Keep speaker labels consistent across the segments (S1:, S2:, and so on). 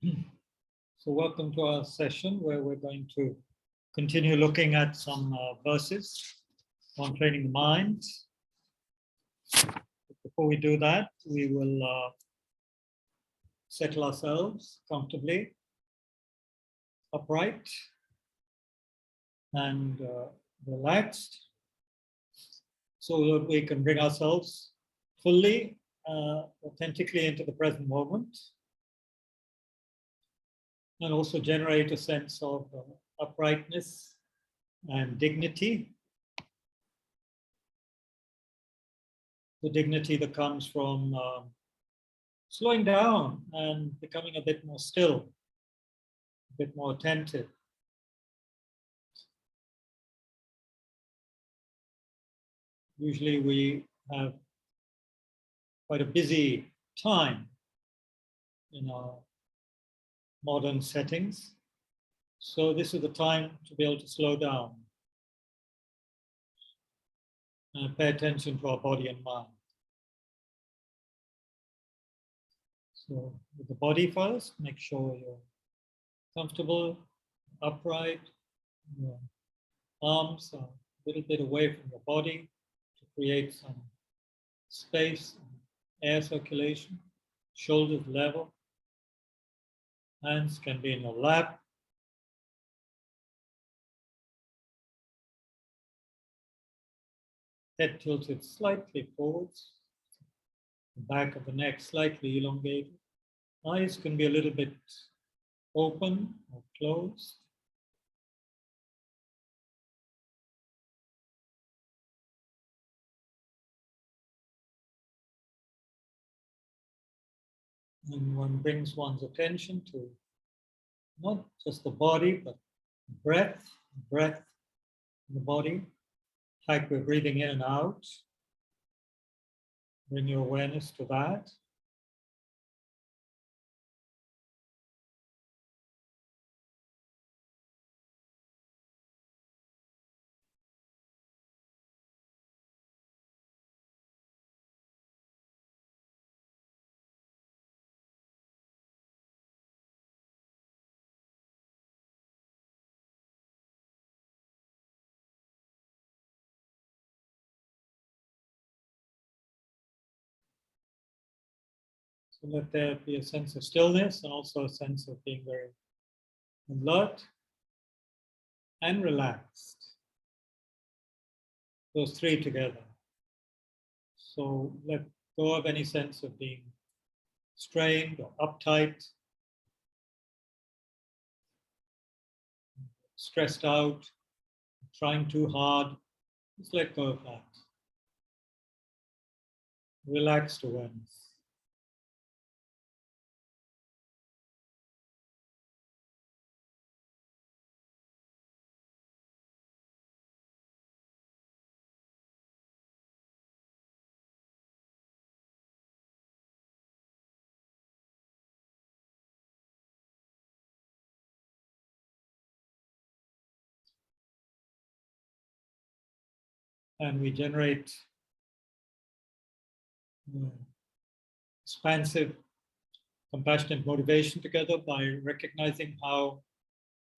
S1: So welcome to our session where we're going to continue looking at some verses on training the mind. Before we do that, we will settle ourselves comfortably, upright and relaxed, so that we can bring ourselves fully, authentically into the present moment, and also generate a sense of uprightness and dignity. The dignity that comes from slowing down and becoming a bit more still, a bit more attentive. Usually we have quite a busy time in our modern settings. So this is the time to be able to slow down and pay attention to our body and mind. So with the body first, make sure you're comfortable, upright, your arms are a little bit away from your body to create some space, air circulation, shoulders level. Hands can be in your lap. Head tilted slightly forwards. The back of the neck slightly elongated. Eyes can be a little bit open or closed. And one brings one's attention to not just the body, but breath in the body, like we're breathing in and out. Bring your awareness to that. So let there be a sense of stillness and also a sense of being very alert and relaxed. Those three together. So let go of any sense of being strained or uptight, stressed out, trying too hard. Just let go of that. Relaxed awareness. And we generate expansive, compassionate motivation together by recognizing how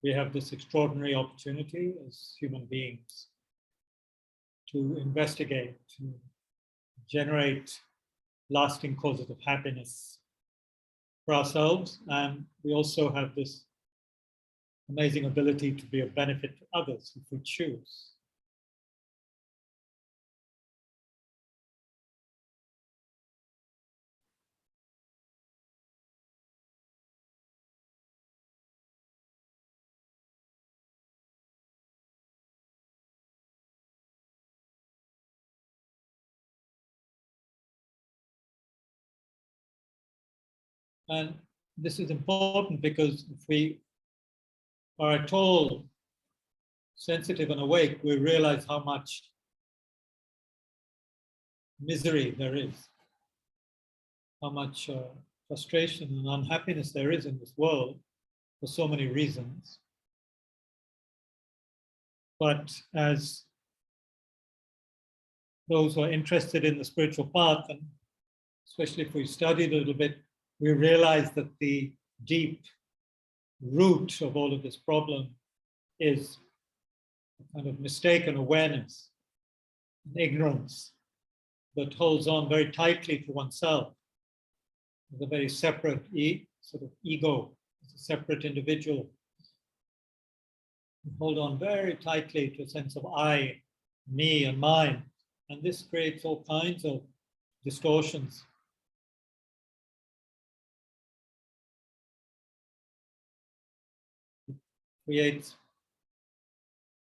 S1: we have this extraordinary opportunity as human beings to investigate, to generate lasting causes of happiness for ourselves. And we also have this amazing ability to be of benefit to others if we choose. And this is important because if we are at all sensitive and awake, we realize how much misery there is, how much frustration and unhappiness there is in this world for so many reasons. But as those who are interested in the spiritual path, and especially if we studied a little bit, we realize that the deep root of all of this problem is a kind of mistaken awareness and ignorance that holds on very tightly to oneself as a very separate sort of ego, as a separate individual. We hold on very tightly to a sense of I, me, and mine. And this creates all kinds of distortions. It creates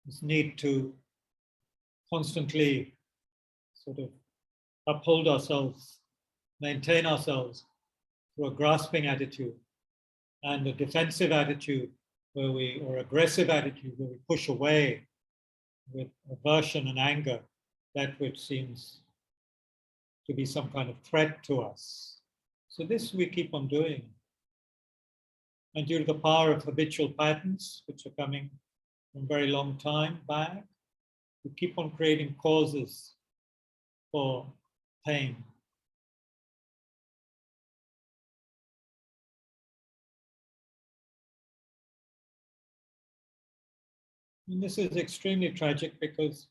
S1: this need to constantly sort of uphold ourselves, maintain ourselves through a grasping attitude and a defensive attitude or aggressive attitude where we push away with aversion and anger that which seems to be some kind of threat to us. So this we keep on doing. And due to the power of habitual patterns, which are coming from a very long time back, we keep on creating causes for pain. And this is extremely tragic because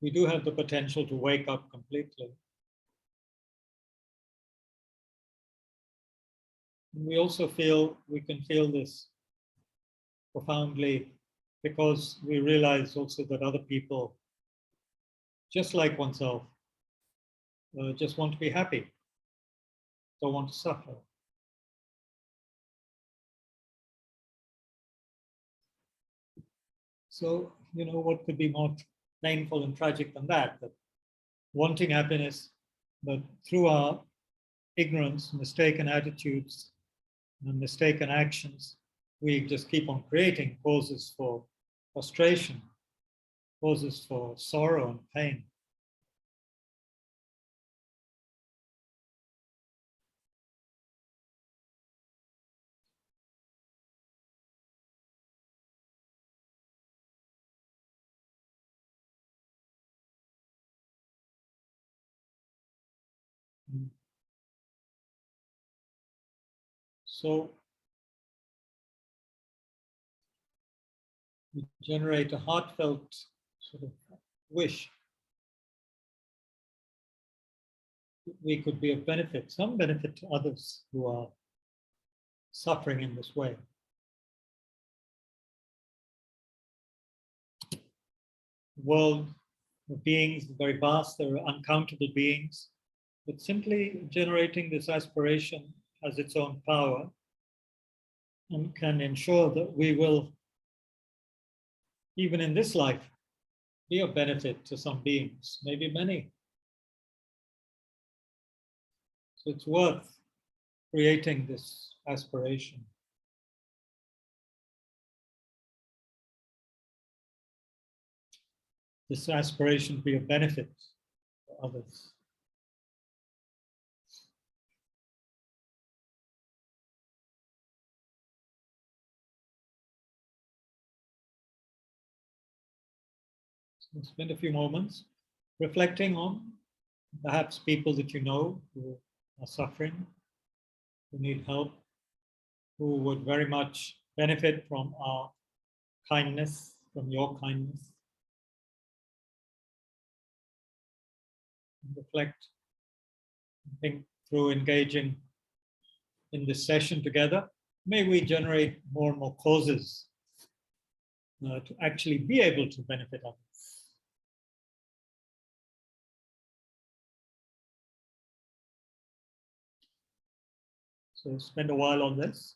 S1: we do have the potential to wake up completely. And we also we can feel this profoundly because we realize also that other people, just like oneself, just want to be happy, don't want to suffer. So, what could be more painful and tragic than that wanting happiness, but through our ignorance, mistaken attitudes, and mistaken actions, we just keep on creating causes for frustration, causes for sorrow and pain. So we generate a heartfelt sort of wish that we could be of benefit, some benefit to others who are suffering in this way. The world of beings is very vast, there are uncountable beings, but simply generating this aspiration has its own power and can ensure that we will, even in this life, be of benefit to some beings, maybe many. So it's worth creating this aspiration. This aspiration to be of benefit to others. So spend a few moments reflecting on perhaps people that you know who are suffering, who need help, who would very much benefit from our kindness, from your kindness. And reflect, think through engaging in this session together. May we generate more and more causes to actually be able to benefit others. So spend a while on this.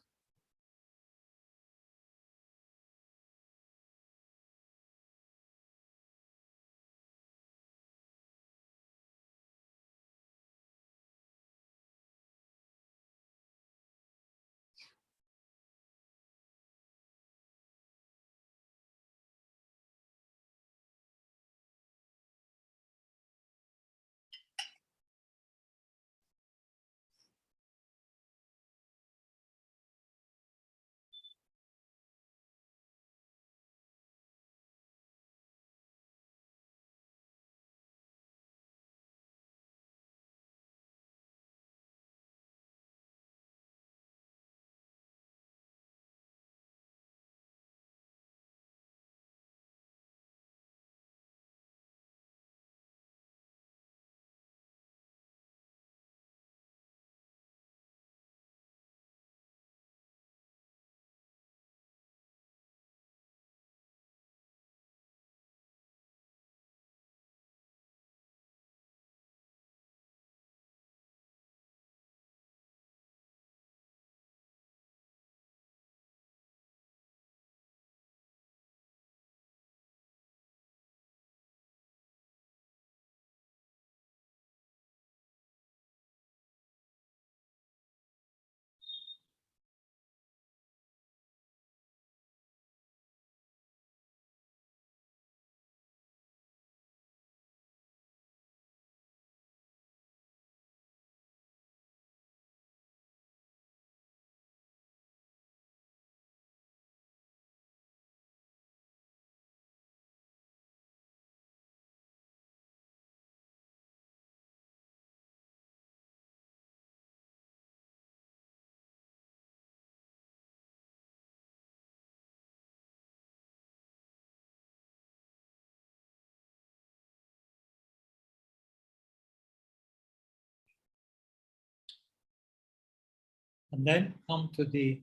S1: And then come to the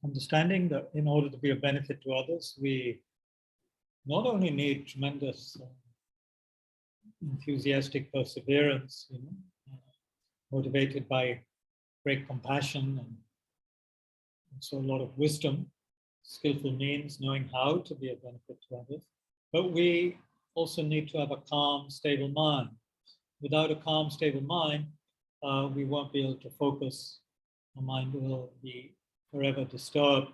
S1: understanding that in order to be of benefit to others, we not only need tremendous enthusiastic perseverance, motivated by great compassion and also a lot of wisdom, skillful means, knowing how to be of benefit to others, but we also need to have a calm, stable mind. Without a calm, stable mind, we won't be able to focus. Our mind will be forever disturbed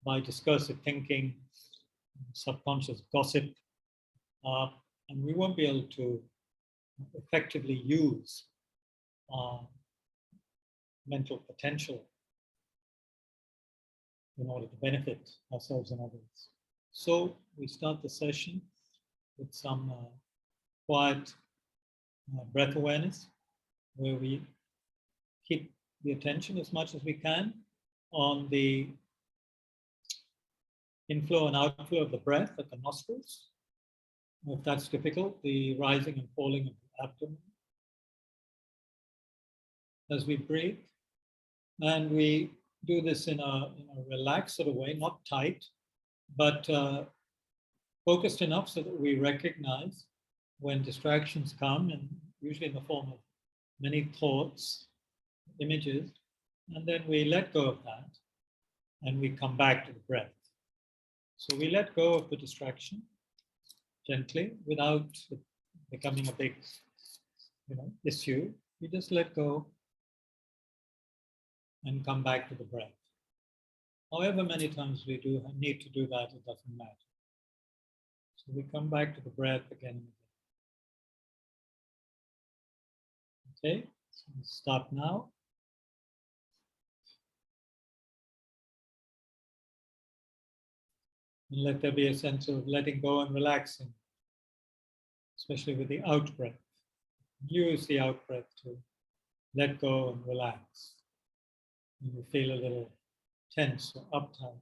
S1: by discursive thinking, subconscious gossip, and we won't be able to effectively use mental potential in order to benefit ourselves and others. So we start the session with some quiet breath awareness, where we keep the attention as much as we can on the inflow and outflow of the breath at the nostrils. If that's difficult, the rising and falling of the abdomen as we breathe. And we do this in a relaxed sort of way, not tight, but focused enough so that we recognize when distractions come, and usually in the form of many thoughts, images, and then we let go of that and we come back to the breath. So we let go of the distraction gently without it becoming a big issue. We just let go and come back to the breath. However many times we do need to do that, it doesn't matter. So we come back to the breath again and again. Okay, so we'll start now. And let there be a sense of letting go and relaxing, especially with the out breath. Use the out breath to let go and relax. And you feel a little tense or uptight.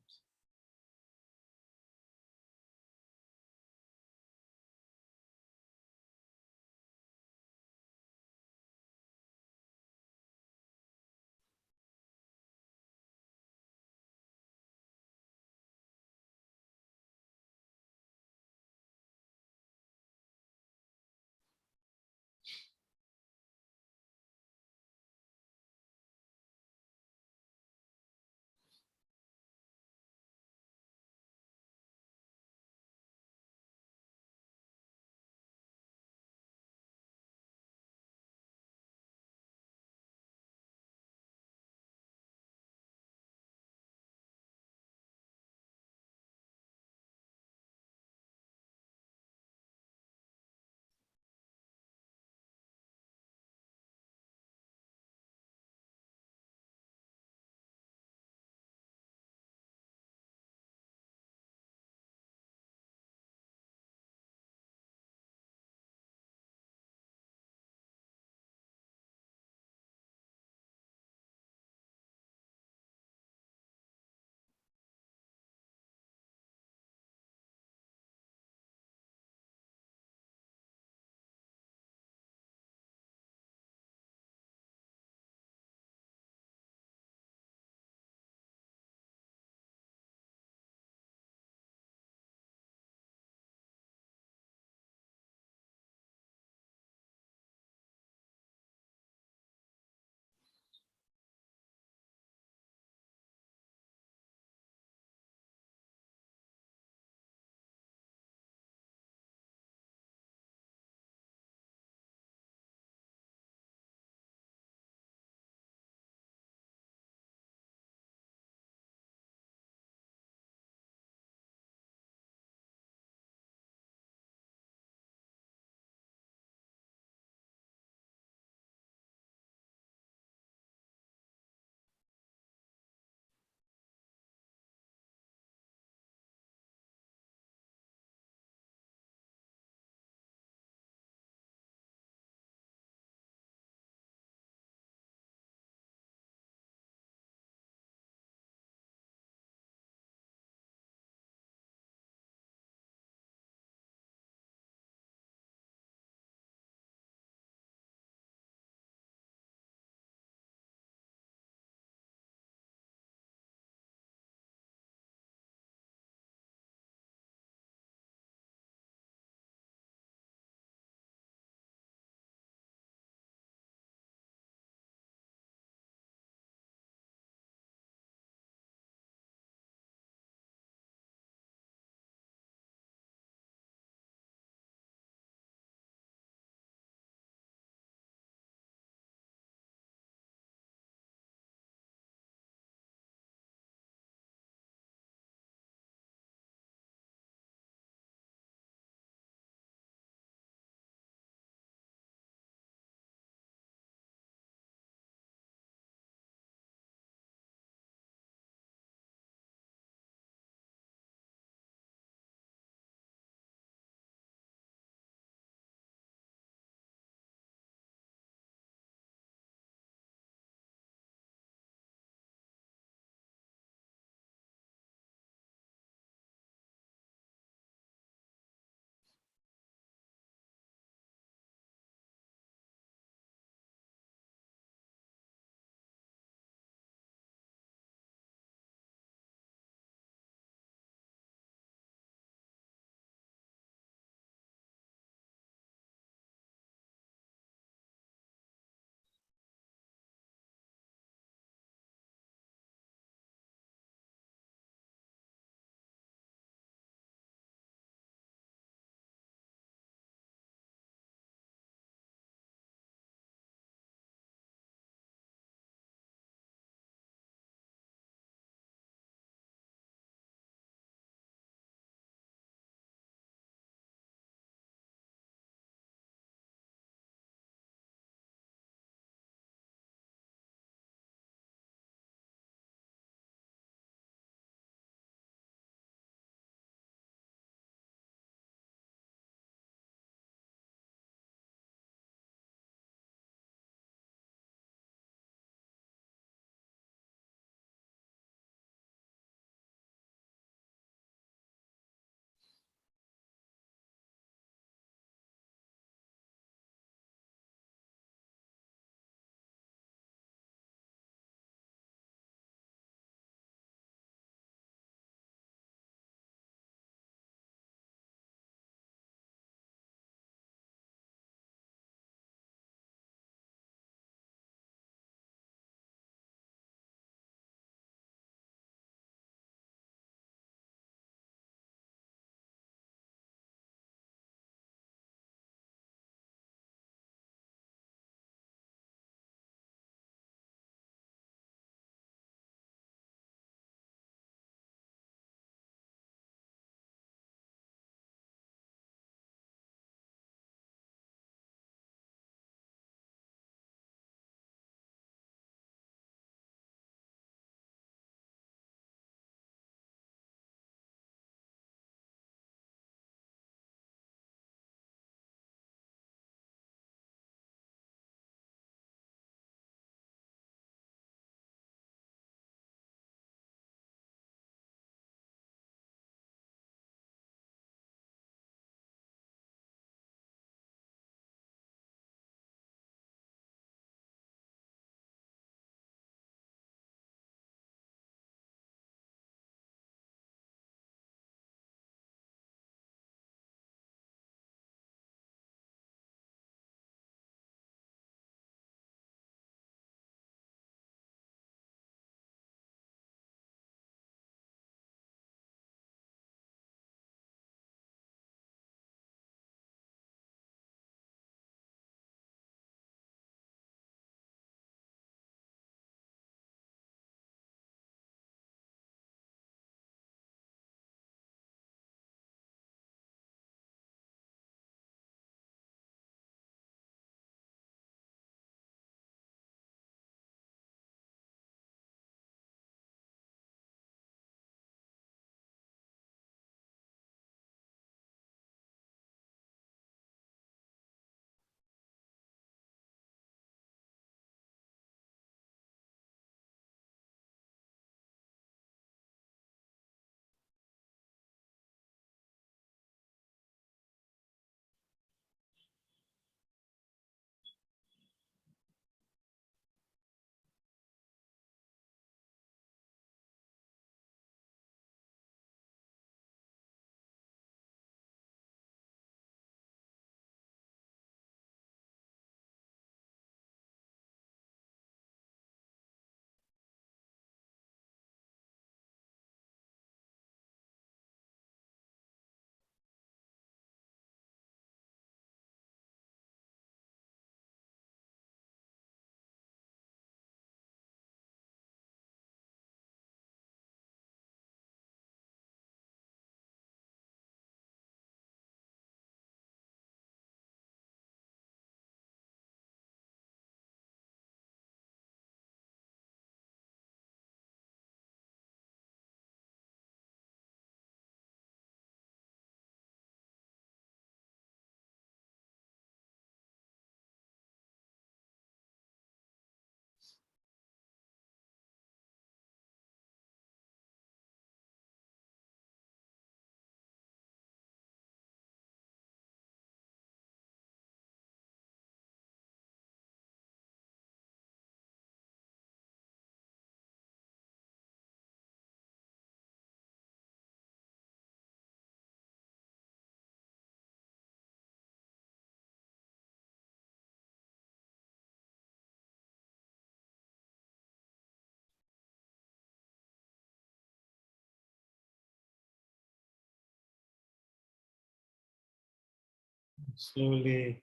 S1: Slowly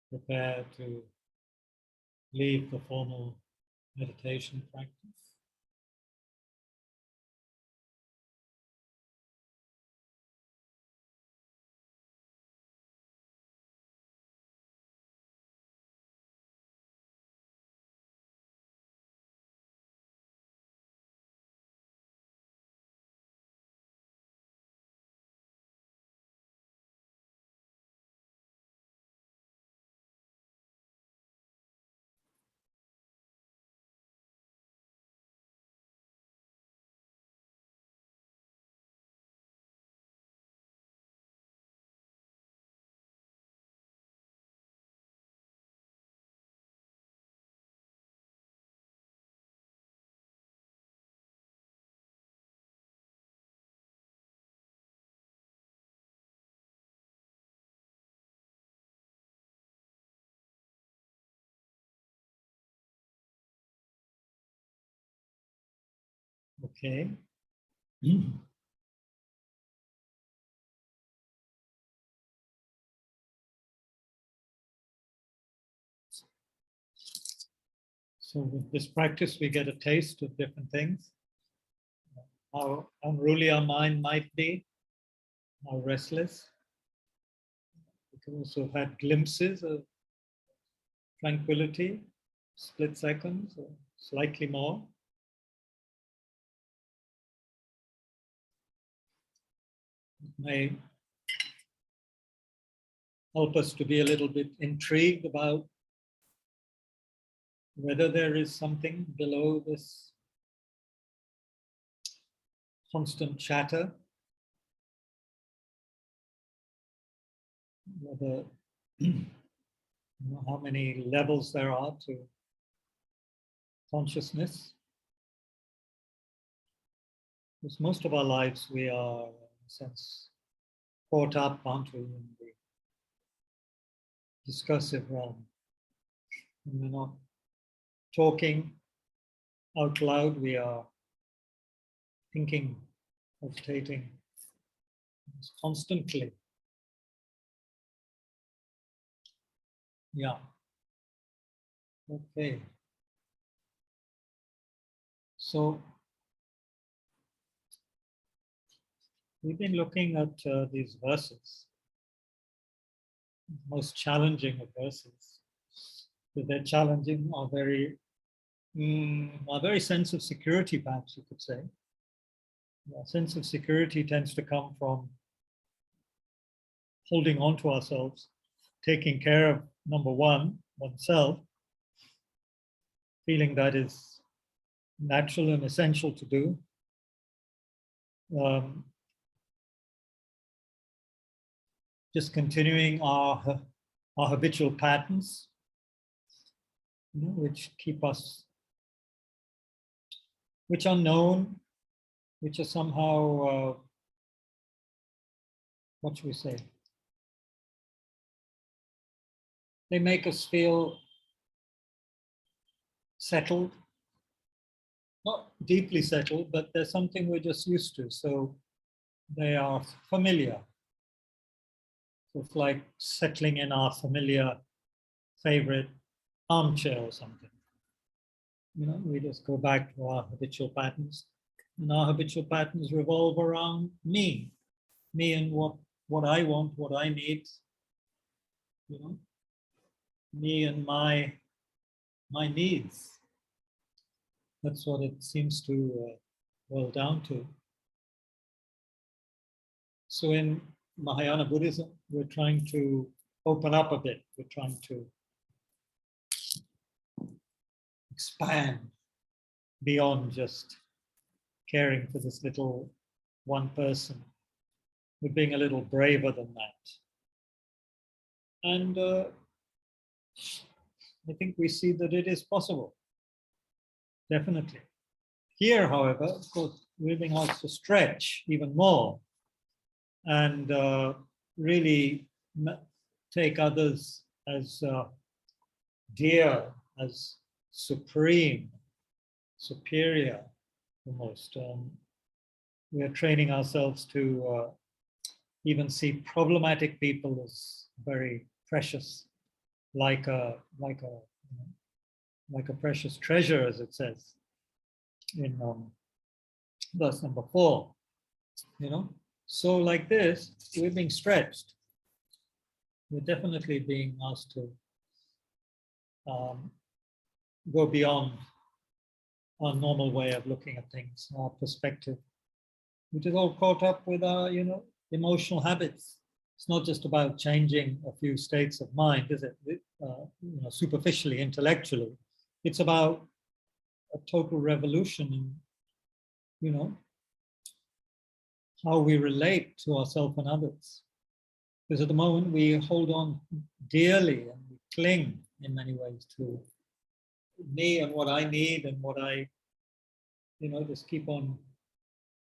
S1: prepare to leave the formal meditation practice. Okay. So with this practice, we get a taste of different things. How unruly our mind might be, how restless. We can also have glimpses of tranquility, split seconds or slightly more. It may help us to be a little bit intrigued about whether there is something below this constant chatter, whether how many levels there are to consciousness. Because most of our lives we are, in a sense, caught up, aren't we, in the discursive realm. And we're not talking out loud, we are thinking, meditating constantly. Yeah. Okay. So we've been looking at these verses, most challenging of verses. So they're challenging our very sense of security, perhaps you could say. Our sense of security tends to come from holding on to ourselves, taking care of, number one, oneself, feeling that is natural and essential to do. Just continuing our habitual patterns, which keep us, which are known, which are somehow, what should we say? They make us feel settled, not deeply settled, but there's something we're just used to. So they are familiar. So it's like settling in our familiar favorite armchair or something. We just go back to our habitual patterns. And our habitual patterns revolve around me and what I want, what I need, me and my needs. That's what it seems to boil down to. So in Mahayana Buddhism, we're trying to open up a bit. We're trying to expand beyond just caring for this little one person. We're being a little braver than that. And I think we see that it is possible. Definitely. Here, however, of course, we're being asked to stretch even more and really take others as dear, as supreme, superior, almost. We are training ourselves to even see problematic people as very precious, like a precious treasure, as it says in verse number 4. So like this, we're being stretched. We're definitely being asked to go beyond our normal way of looking at things, our perspective, which is all caught up with our, emotional habits. It's not just about changing a few states of mind, is it? Superficially, intellectually. It's about a total revolution in, how we relate to ourselves and others. Because at the moment we hold on dearly and we cling in many ways to me and what I need and what I, just keep on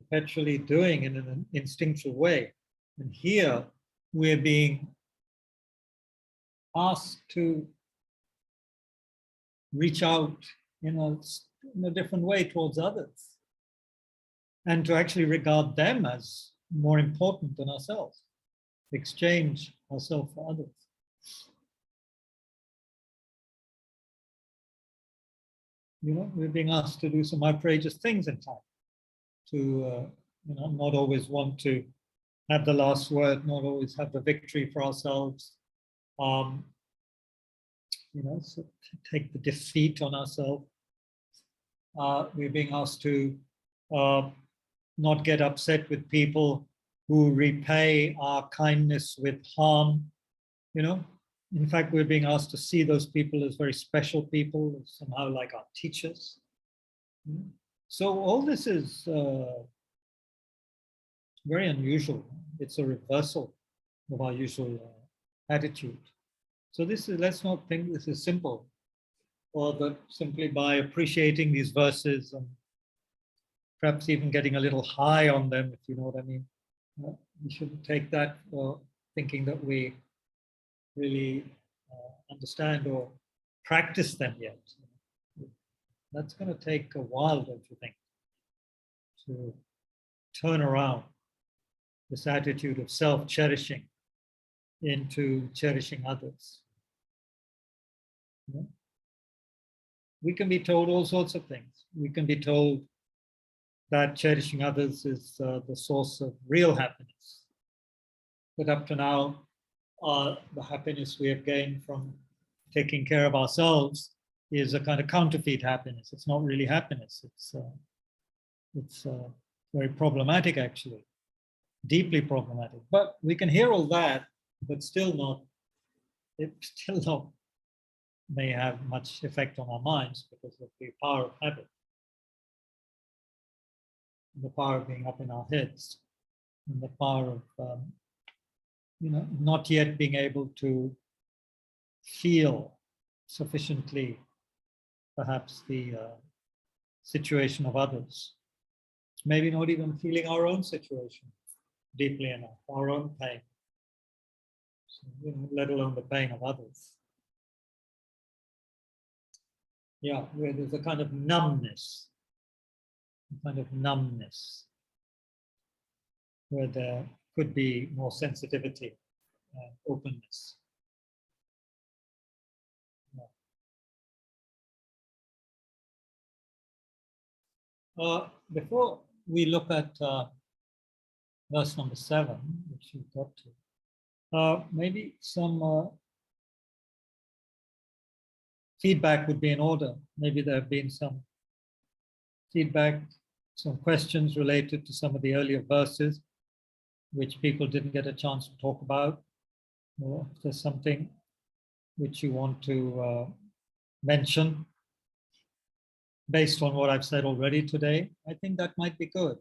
S1: perpetually doing in an instinctual way. And here we're being asked to reach out in a different way towards others and to actually regard them as more important than ourselves, exchange ourselves for others. We're being asked to do some outrageous things in time, to not always want to have the last word, not always have the victory for ourselves, so take the defeat on ourselves. We're being asked to not get upset with people who repay our kindness with harm. In fact, we're being asked to see those people as very special people, somehow like our teachers. So all this is very unusual. It's a reversal of our usual attitude. So let's not think this is simple, or that simply by appreciating these verses and perhaps even getting a little high on them, if you know what I mean. We shouldn't take that for thinking that we really understand or practice them yet. That's going to take a while, don't you think, to turn around this attitude of self-cherishing into cherishing others. We can be told all sorts of things. We can be told that cherishing others is the source of real happiness. But up to now, the happiness we have gained from taking care of ourselves is a kind of counterfeit happiness. It's not really happiness. It's very problematic, actually, deeply problematic. But we can hear all that, but it still not may have much effect on our minds because of the power of habit, the power of being up in our heads, and the power of not yet being able to feel sufficiently, perhaps, the situation of others. Maybe not even feeling our own situation deeply enough, our own pain, so, let alone the pain of others. Yeah, where there's a kind of numbness, where there could be more sensitivity and openness. Before we look at verse number 7, which you've got to, maybe some feedback would be in order. Maybe there have been some feedback, some questions related to some of the earlier verses, which people didn't get a chance to talk about, or if there's something which you want to mention based on what I've said already today, I think that might be good.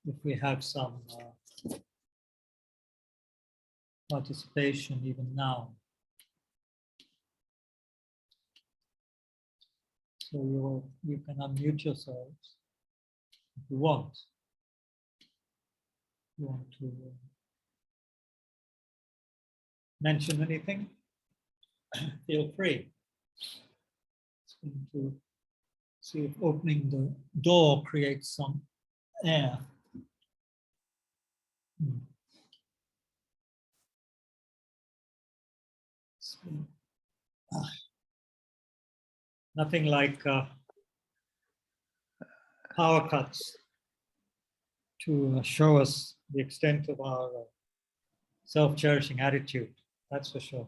S1: If we have some participation even now. So you can unmute yourselves if you want. You want to mention anything? Feel free. It's going to see if opening the door creates some air. Nothing like power cuts to show us the extent of our self-cherishing attitude. That's for sure.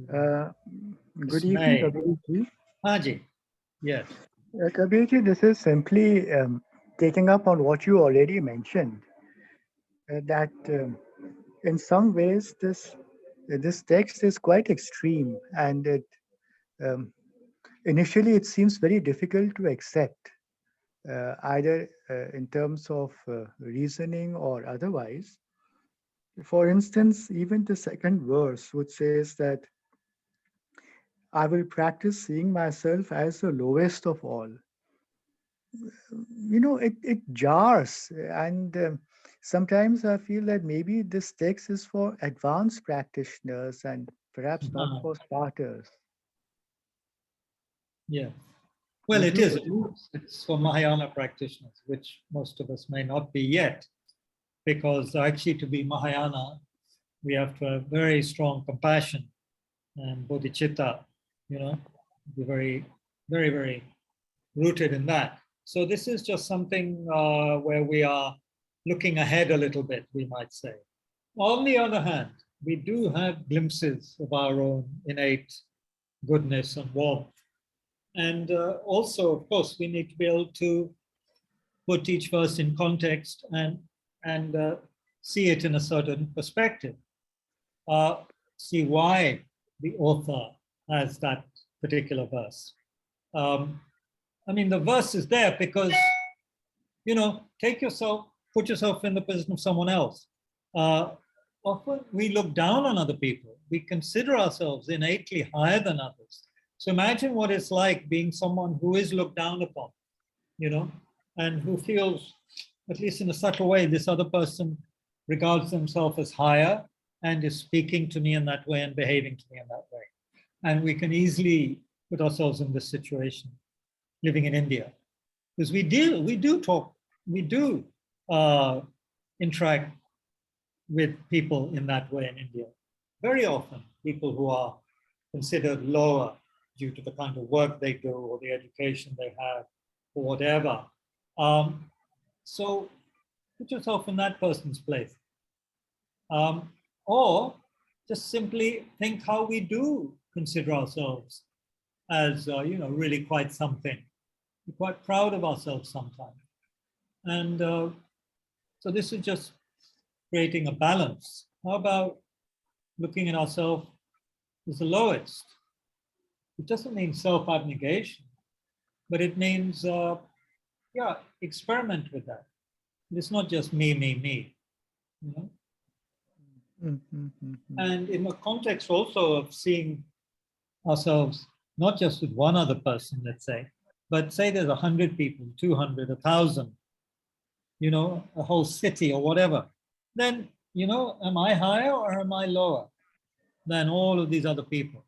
S2: Good evening, Kabirji.
S1: Haji, yes.
S2: Kabirji, this is simply taking up on what you already mentioned, that in some ways this text is quite extreme, and initially it seems very difficult to accept, either in terms of reasoning or otherwise. For instance, even the second verse, which says that I will practice seeing myself as the lowest of all. It jars, and sometimes I feel that maybe this text is for advanced practitioners and perhaps not for starters.
S1: Yeah. Well, it is. It's for Mahayana practitioners, which most of us may not be yet, because actually to be Mahayana, we have to have very strong compassion and bodhicitta, be very, very, very rooted in that. So this is just something where we are looking ahead a little bit, we might say. On the other hand, we do have glimpses of our own innate goodness and warmth. And also, of course, we need to be able to put each verse in context and see it in a certain perspective. See why the author has that particular verse. I mean, the verse is there because, put yourself in the position of someone else. Often we look down on other people. We consider ourselves innately higher than others. So imagine what it's like being someone who is looked down upon, and who feels, at least in a subtle way, this other person regards themselves as higher and is speaking to me in that way and behaving to me in that way. And we can easily put ourselves in this situation living in India, because we do interact with people in that way in India. Very often, people who are considered lower due to the kind of work they do or the education they have or whatever. So put yourself in that person's place. Or just simply think how we do consider ourselves as, really quite something. We're quite proud of ourselves sometimes. And so this is just creating a balance. How about looking at ourselves as the lowest? It doesn't mean self-abnegation, but it means, experiment with that. It's not just me. And in the context also of seeing ourselves, not just with one other person, let's say, but say there's 100 people, 200, 1,000, a whole city or whatever, then, am I higher or am I lower than all of these other people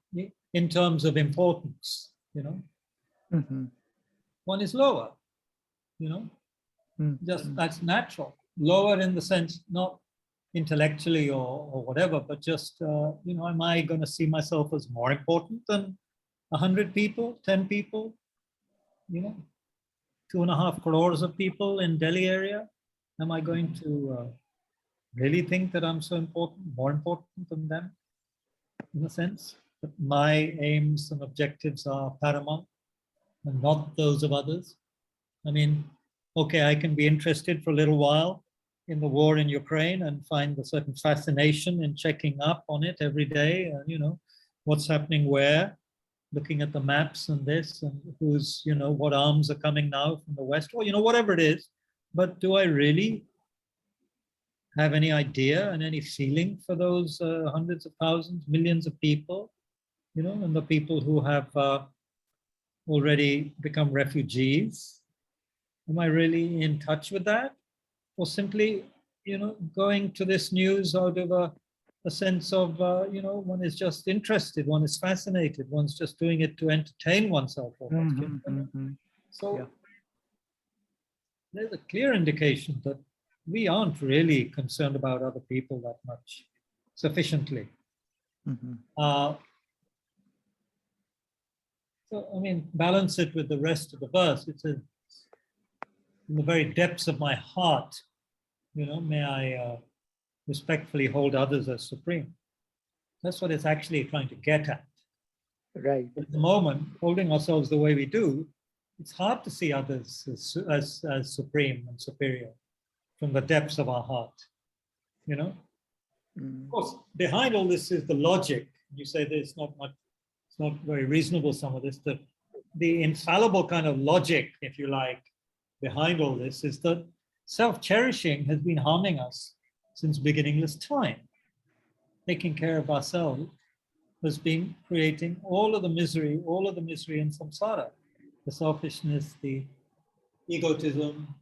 S1: in terms of importance, One is lower, just that's natural. Lower in the sense, not intellectually or whatever, but just, am I going to see myself as more important than 100 people, 10 people, 2.5 crores of people in Delhi area? Am I going to really think that I'm so important, more important than them, in a sense? That my aims and objectives are paramount and not those of others? I mean, okay, I can be interested for a little while in the war in Ukraine and find a certain fascination in checking up on it every day, what's happening where, looking at the maps and this, and who's, what arms are coming now from the West, or, whatever it is. But do I really have any idea and any feeling for those hundreds of thousands, millions of people, and the people who have already become refugees? Am I really in touch with that? Or simply, going to this news out of a sense of, one is just interested, one is fascinated, one's just doing it to entertain oneself. So there's a clear indication that we aren't really concerned about other people that much, sufficiently.
S2: Mhm.
S1: So, I mean, balance it with the rest of the verse. It says, in the very depths of my heart, may I respectfully hold others as supreme. That's what it's actually trying to get at.
S2: Right.
S1: At the moment, holding ourselves the way we do, it's hard to see others as supreme and superior from the depths of our heart. Of course, behind all this is the logic. You say there's not much, it's not very reasonable, some of this. The infallible kind of logic, if you like, behind all this is that self-cherishing has been harming us since beginningless time. Taking care of ourselves has been creating all of the misery in samsara. The selfishness, the egotism,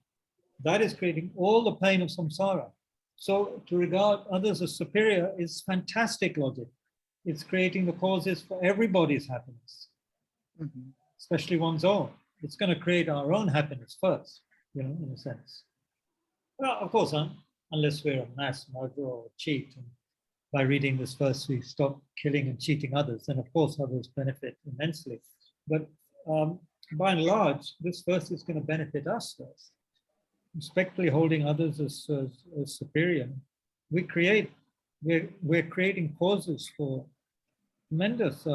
S1: that is creating all the pain of samsara. So to regard others as superior is fantastic logic. It's creating the causes for everybody's happiness, especially one's own. It's going to create our own happiness first, in a sense. Well, of course, unless we're a mass murderer or cheat, and by reading this verse, we stop killing and cheating others, and of course, others benefit immensely. But by and large, this verse is going to benefit us first. Respectfully holding others as superior, we're creating causes for tremendous,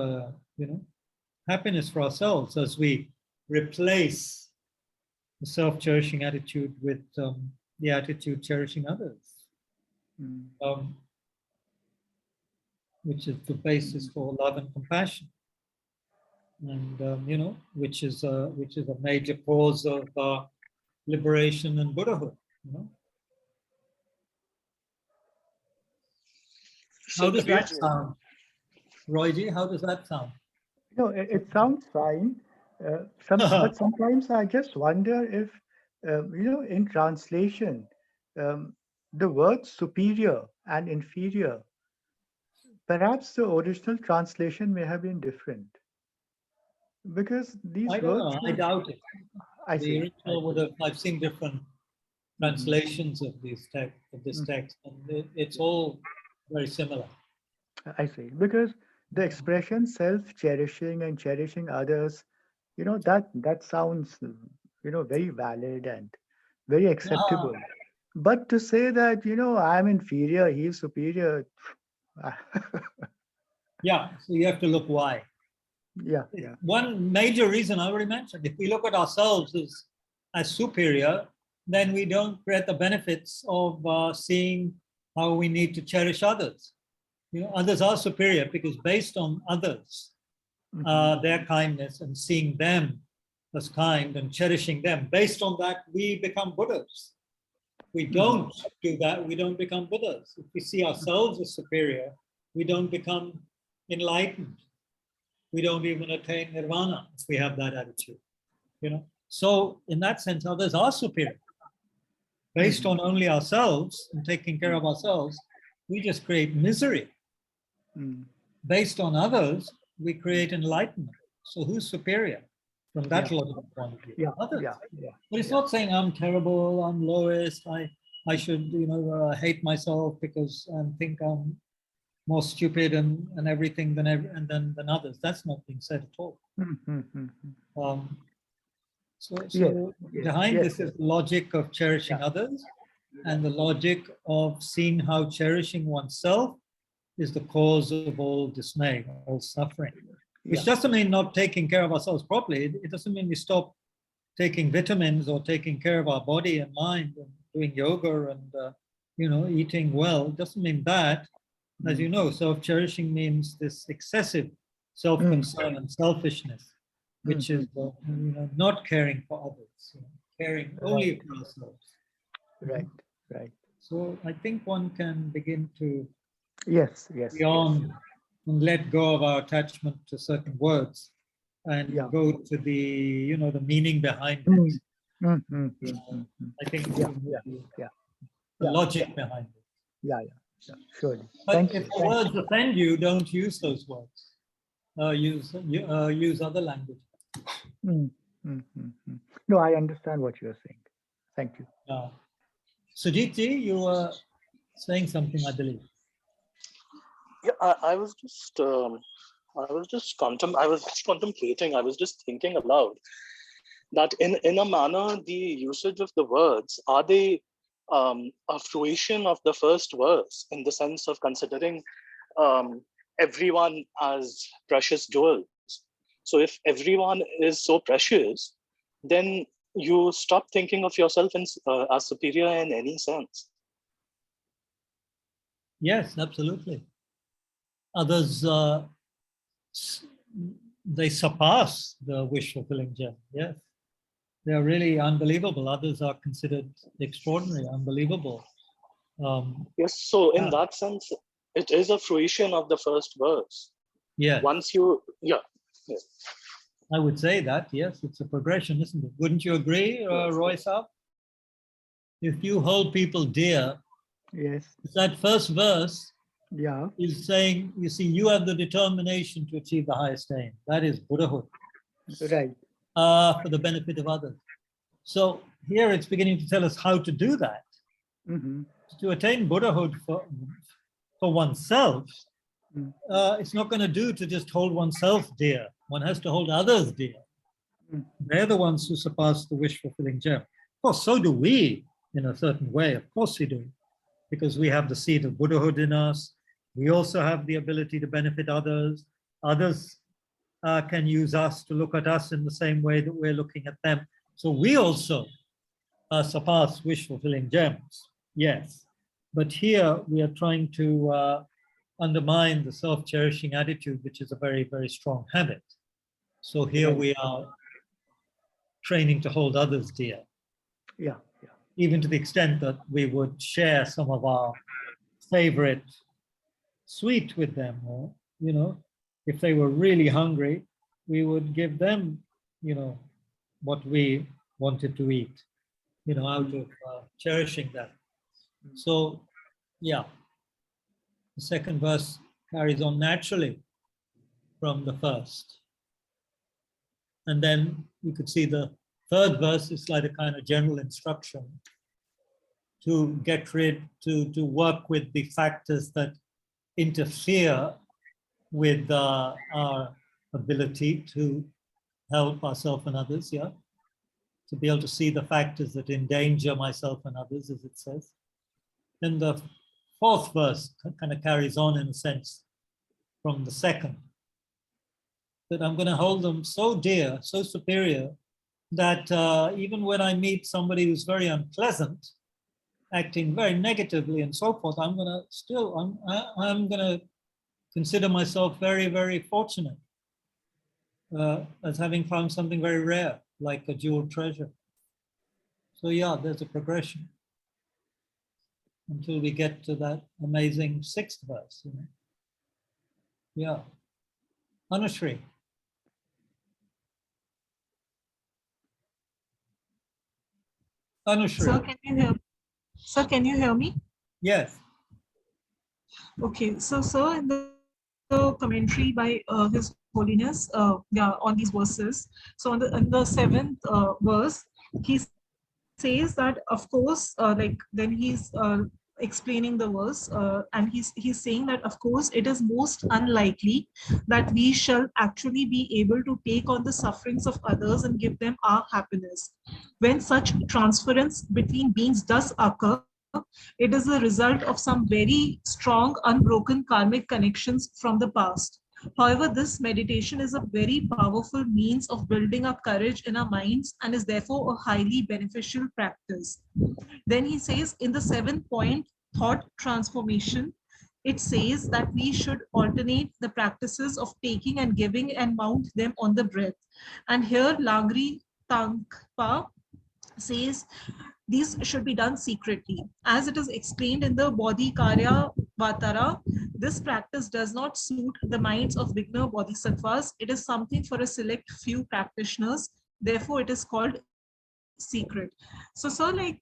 S1: happiness for ourselves as we replace the self-cherishing attitude with the attitude cherishing others, which is the basis for love and compassion, and which is a major cause of liberation and Buddhahood. How does that sound, Royji? How does that sound?
S2: It sounds fine. But sometimes I just wonder if, in translation, the words superior and inferior, perhaps the original translation may have been different. Because these
S1: I don't
S2: words.
S1: know. I doubt it.
S2: The
S1: original would have. I've seen different translations of this text, and it's all very similar.
S2: I see. Because the expression self-cherishing and cherishing others, that sounds, very valid and very acceptable. But to say that, I'm inferior, he's superior.
S1: Yeah, so you have to look why.
S2: Yeah.
S1: One major reason I already mentioned, if we look at ourselves as superior, then we don't get the benefits of seeing how we need to cherish others. Others are superior because based on others, their kindness and seeing them as kind and cherishing them, based on that, we become Buddhas. We don't do that, we don't become Buddhas. If we see ourselves as superior, we don't become enlightened. We don't even attain nirvana if we have that attitude. So in that sense, others are superior. Based on only ourselves and taking care of ourselves, we just create misery. Based on others, we create enlightenment. So who's superior from that logical point of view? Others. But it's not saying I'm terrible, I'm lowest, I should hate myself because I think I'm more stupid and everything than others. That's not being said at all. So behind this is the logic of cherishing others and the logic of seeing how cherishing oneself is the cause of all dismay, all suffering. Which doesn't mean not taking care of ourselves properly. It doesn't mean we stop taking vitamins or taking care of our body and mind and doing yoga and eating well. It doesn't mean that. As you know, self-cherishing means this excessive self-concern and selfishness, which is not caring for others, caring only for ourselves.
S2: Right.
S1: So I think one can begin to
S2: beyond
S1: and let go of our attachment to certain words and go to the the meaning behind it. I think the logic behind it.
S2: Surely.
S1: But if the words offend you, don't use those words. Use other language.
S2: No, I understand what you're saying. Thank you.
S1: Sujitji, you were saying something, I believe.
S3: Yeah, I was just contemplating. I was just thinking aloud that in a manner, the usage of the words, are they a fruition of the first verse in the sense of considering everyone as precious jewels? So if everyone is so precious, then you stop thinking of yourself as superior in any sense.
S1: Yes, absolutely. Others, they surpass the wish-fulfilling gem. Yes, they are really unbelievable. Others are considered extraordinary, unbelievable.
S3: Yes, so in
S1: Yeah.
S3: that sense, it is a fruition of the first verse.
S1: Yes,
S3: Once you, yeah.
S1: I would say that. Yes, it's a progression, isn't it? Wouldn't you agree, Roy Saab? If you hold people dear,
S2: Yes.
S1: that first verse
S2: Yeah.
S1: is saying, you see, you have the determination to achieve the highest aim. That is Buddhahood,
S2: Right.
S1: for the benefit of others. So here it's beginning to tell us how to do that.
S2: Mm-hmm.
S1: To attain Buddhahood for oneself, it's not going to do to just hold oneself dear. One has to hold others dear. They're the ones who surpass the wish-fulfilling gem. Of course, so do we in a certain way. Of course we do, because we have the seed of Buddhahood in us. We also have the ability to benefit others. Others can use us to look at us in the same way that we're looking at them. So we also surpass wish-fulfilling gems, yes. But here we are trying to undermine the self-cherishing attitude, which is a very, very strong habit. So here we are training to hold others dear.
S2: Yeah.
S1: Even to the extent that we would share some of our favorite sweet with them, or, you know, if they were really hungry, we would give them, you know, what we wanted to eat, you know, out of cherishing them. So, yeah, the second verse carries on naturally from the first. And then you could see the third verse is like a kind of general instruction to get rid, to work with the factors that interfere with our ability to help ourselves and others, yeah? To be able to see the factors that endanger myself and others, as it says. Then the fourth verse kind of carries on in a sense from the second, that I'm going to hold them so dear, so superior, that even when I meet somebody who's very unpleasant, acting very negatively and so forth, I'm going to still, I'm going to consider myself very, very fortunate as having found something very rare, like a jeweled treasure. So yeah, there's a progression until we get to that amazing sixth verse. You know? Yeah. Anushree. Anushree.
S4: Sir, can you hear? Sir, can you hear me?
S1: Yes.
S4: Okay. So, sir, in the commentary by His Holiness, yeah, on these verses. So, in the seventh verse, he says that, of course, like then he's explaining the verse, and he's saying that, of course, it is most unlikely that we shall actually be able to take on the sufferings of others and give them our happiness. When such transference between beings does occur, it is a result of some very strong, unbroken karmic connections from the past. However, this meditation is a very powerful means of building up courage in our minds and is therefore a highly beneficial practice. Then he says in the 7th point, thought transformation, it says that we should alternate the practices of taking and giving and mount them on the breath. And here Langri Tangpa says these should be done secretly. As it is explained in the Bodhi Karya Vatara, this practice does not suit the minds of beginner bodhisattvas. It is something for a select few practitioners. Therefore, it is called secret. So, sir, like,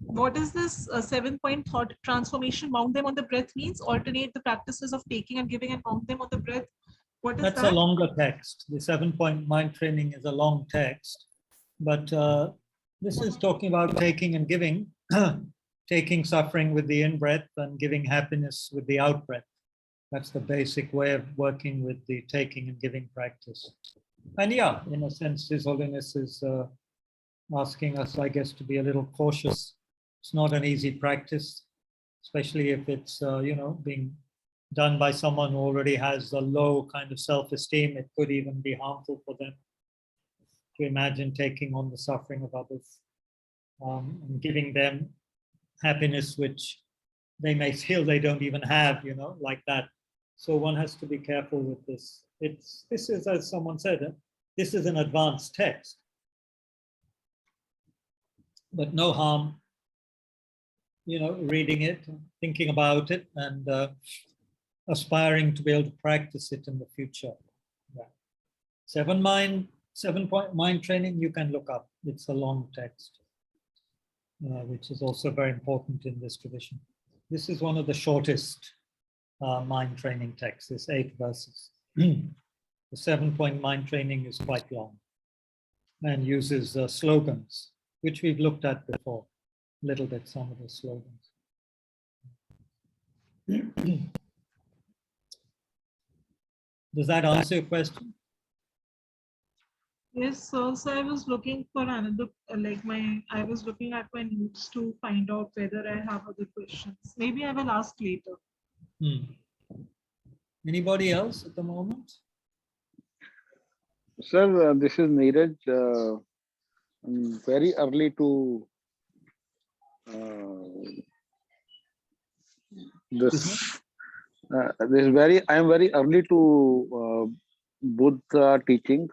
S4: what is this 7-point thought transformation? Mount them on the breath means alternate the practices of taking and giving and mount them on the breath. What is
S1: That's
S4: that?
S1: a longer text. The 7-point mind training is a long text, but this is talking about taking and giving, taking suffering with the in-breath and giving happiness with the out-breath. That's the basic way of working with the taking and giving practice. And yeah, in a sense, His Holiness is asking us, I guess, to be a little cautious. It's not an easy practice, especially if it's, being done by someone who already has a low kind of self-esteem. It could even be harmful for them to imagine taking on the suffering of others and giving them happiness which they may feel they don't even have, like that. So one has to be careful with this. This is, as someone said, this is an advanced text, but no harm, reading it, thinking about it, and aspiring to be able to practice it in the future. Yeah. 7-point mind training, you can look up. It's a long text, which is also very important in this tradition. This is one of the shortest mind training texts, it's 8 verses. The 7-point mind training is quite long and uses slogans, which we've looked at before, a little bit, some of the slogans. Does that answer your question?
S4: Yes, so I was looking for another, I was looking at my notes to find out whether I have other questions. Maybe I will ask later.
S1: Anybody else at the moment?
S5: Sir, this is Neeraj. I'm very early to this. I am very early to Buddha teachings,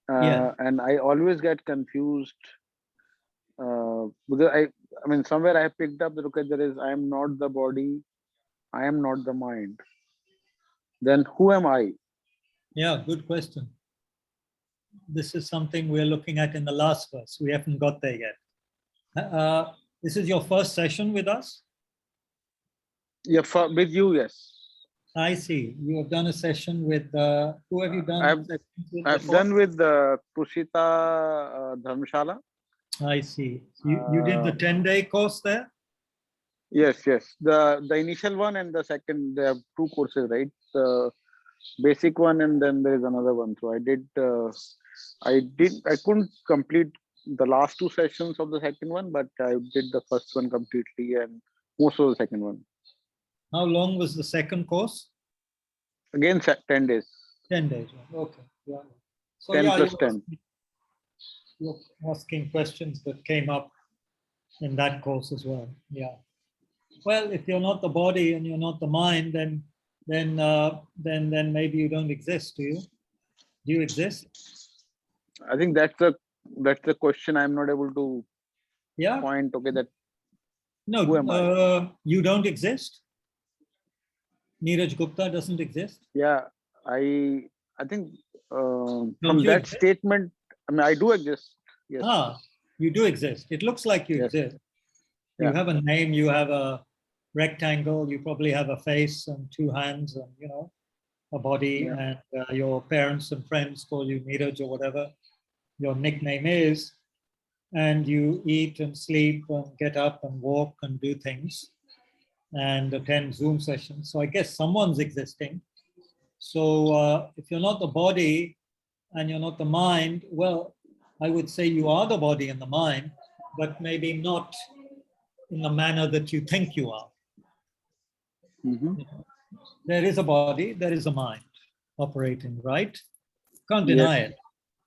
S5: and I always get confused because I mean, somewhere I picked up that okay, I am not the body, I am not the mind. Then who am I?
S1: Yeah, good question. This is something we're looking at in the last verse. We haven't got there yet. This is your first session with us?
S5: Yeah, with you, yes.
S1: I see. You have done a session with, who have you done?
S5: I've done with the Tushita Dharmashala.
S1: I see. You did the 10-day course there?
S5: Yes. The initial one and the second, they have 2 courses, right? The basic one and then there is another one. So I couldn't complete the last 2 sessions of the second one, but I did the first one completely and most of the second one.
S1: How long was the second course?
S5: Again, 10 days.
S1: 10 days. Okay. Yeah. So
S5: 10
S1: yeah,
S5: plus 10.
S1: You're asking questions that came up in that course as well. Yeah. Well, if you're not the body and you're not the mind, then maybe you don't exist. Do you? Do you exist?
S5: I think that's the question I'm not able to point. Okay, that
S1: no.
S5: Who am I?
S1: You don't exist. Neeraj Gupta doesn't exist.
S5: Yeah, I think from that exist? Statement, I mean, I do exist. Yes.
S1: You do exist. It looks like you exist. You have a name. You have a rectangle. You probably have a face and 2 hands and a body. And your parents and friends call you Neeraj or whatever your nickname is. And you eat and sleep and get up and walk and do things and attend Zoom sessions. So I guess someone's existing. So if you're not the body and you're not the mind, well, I would say you are the body and the mind, but maybe not in the manner that you think you are. There is a body, there is a mind operating, right? Can't deny it.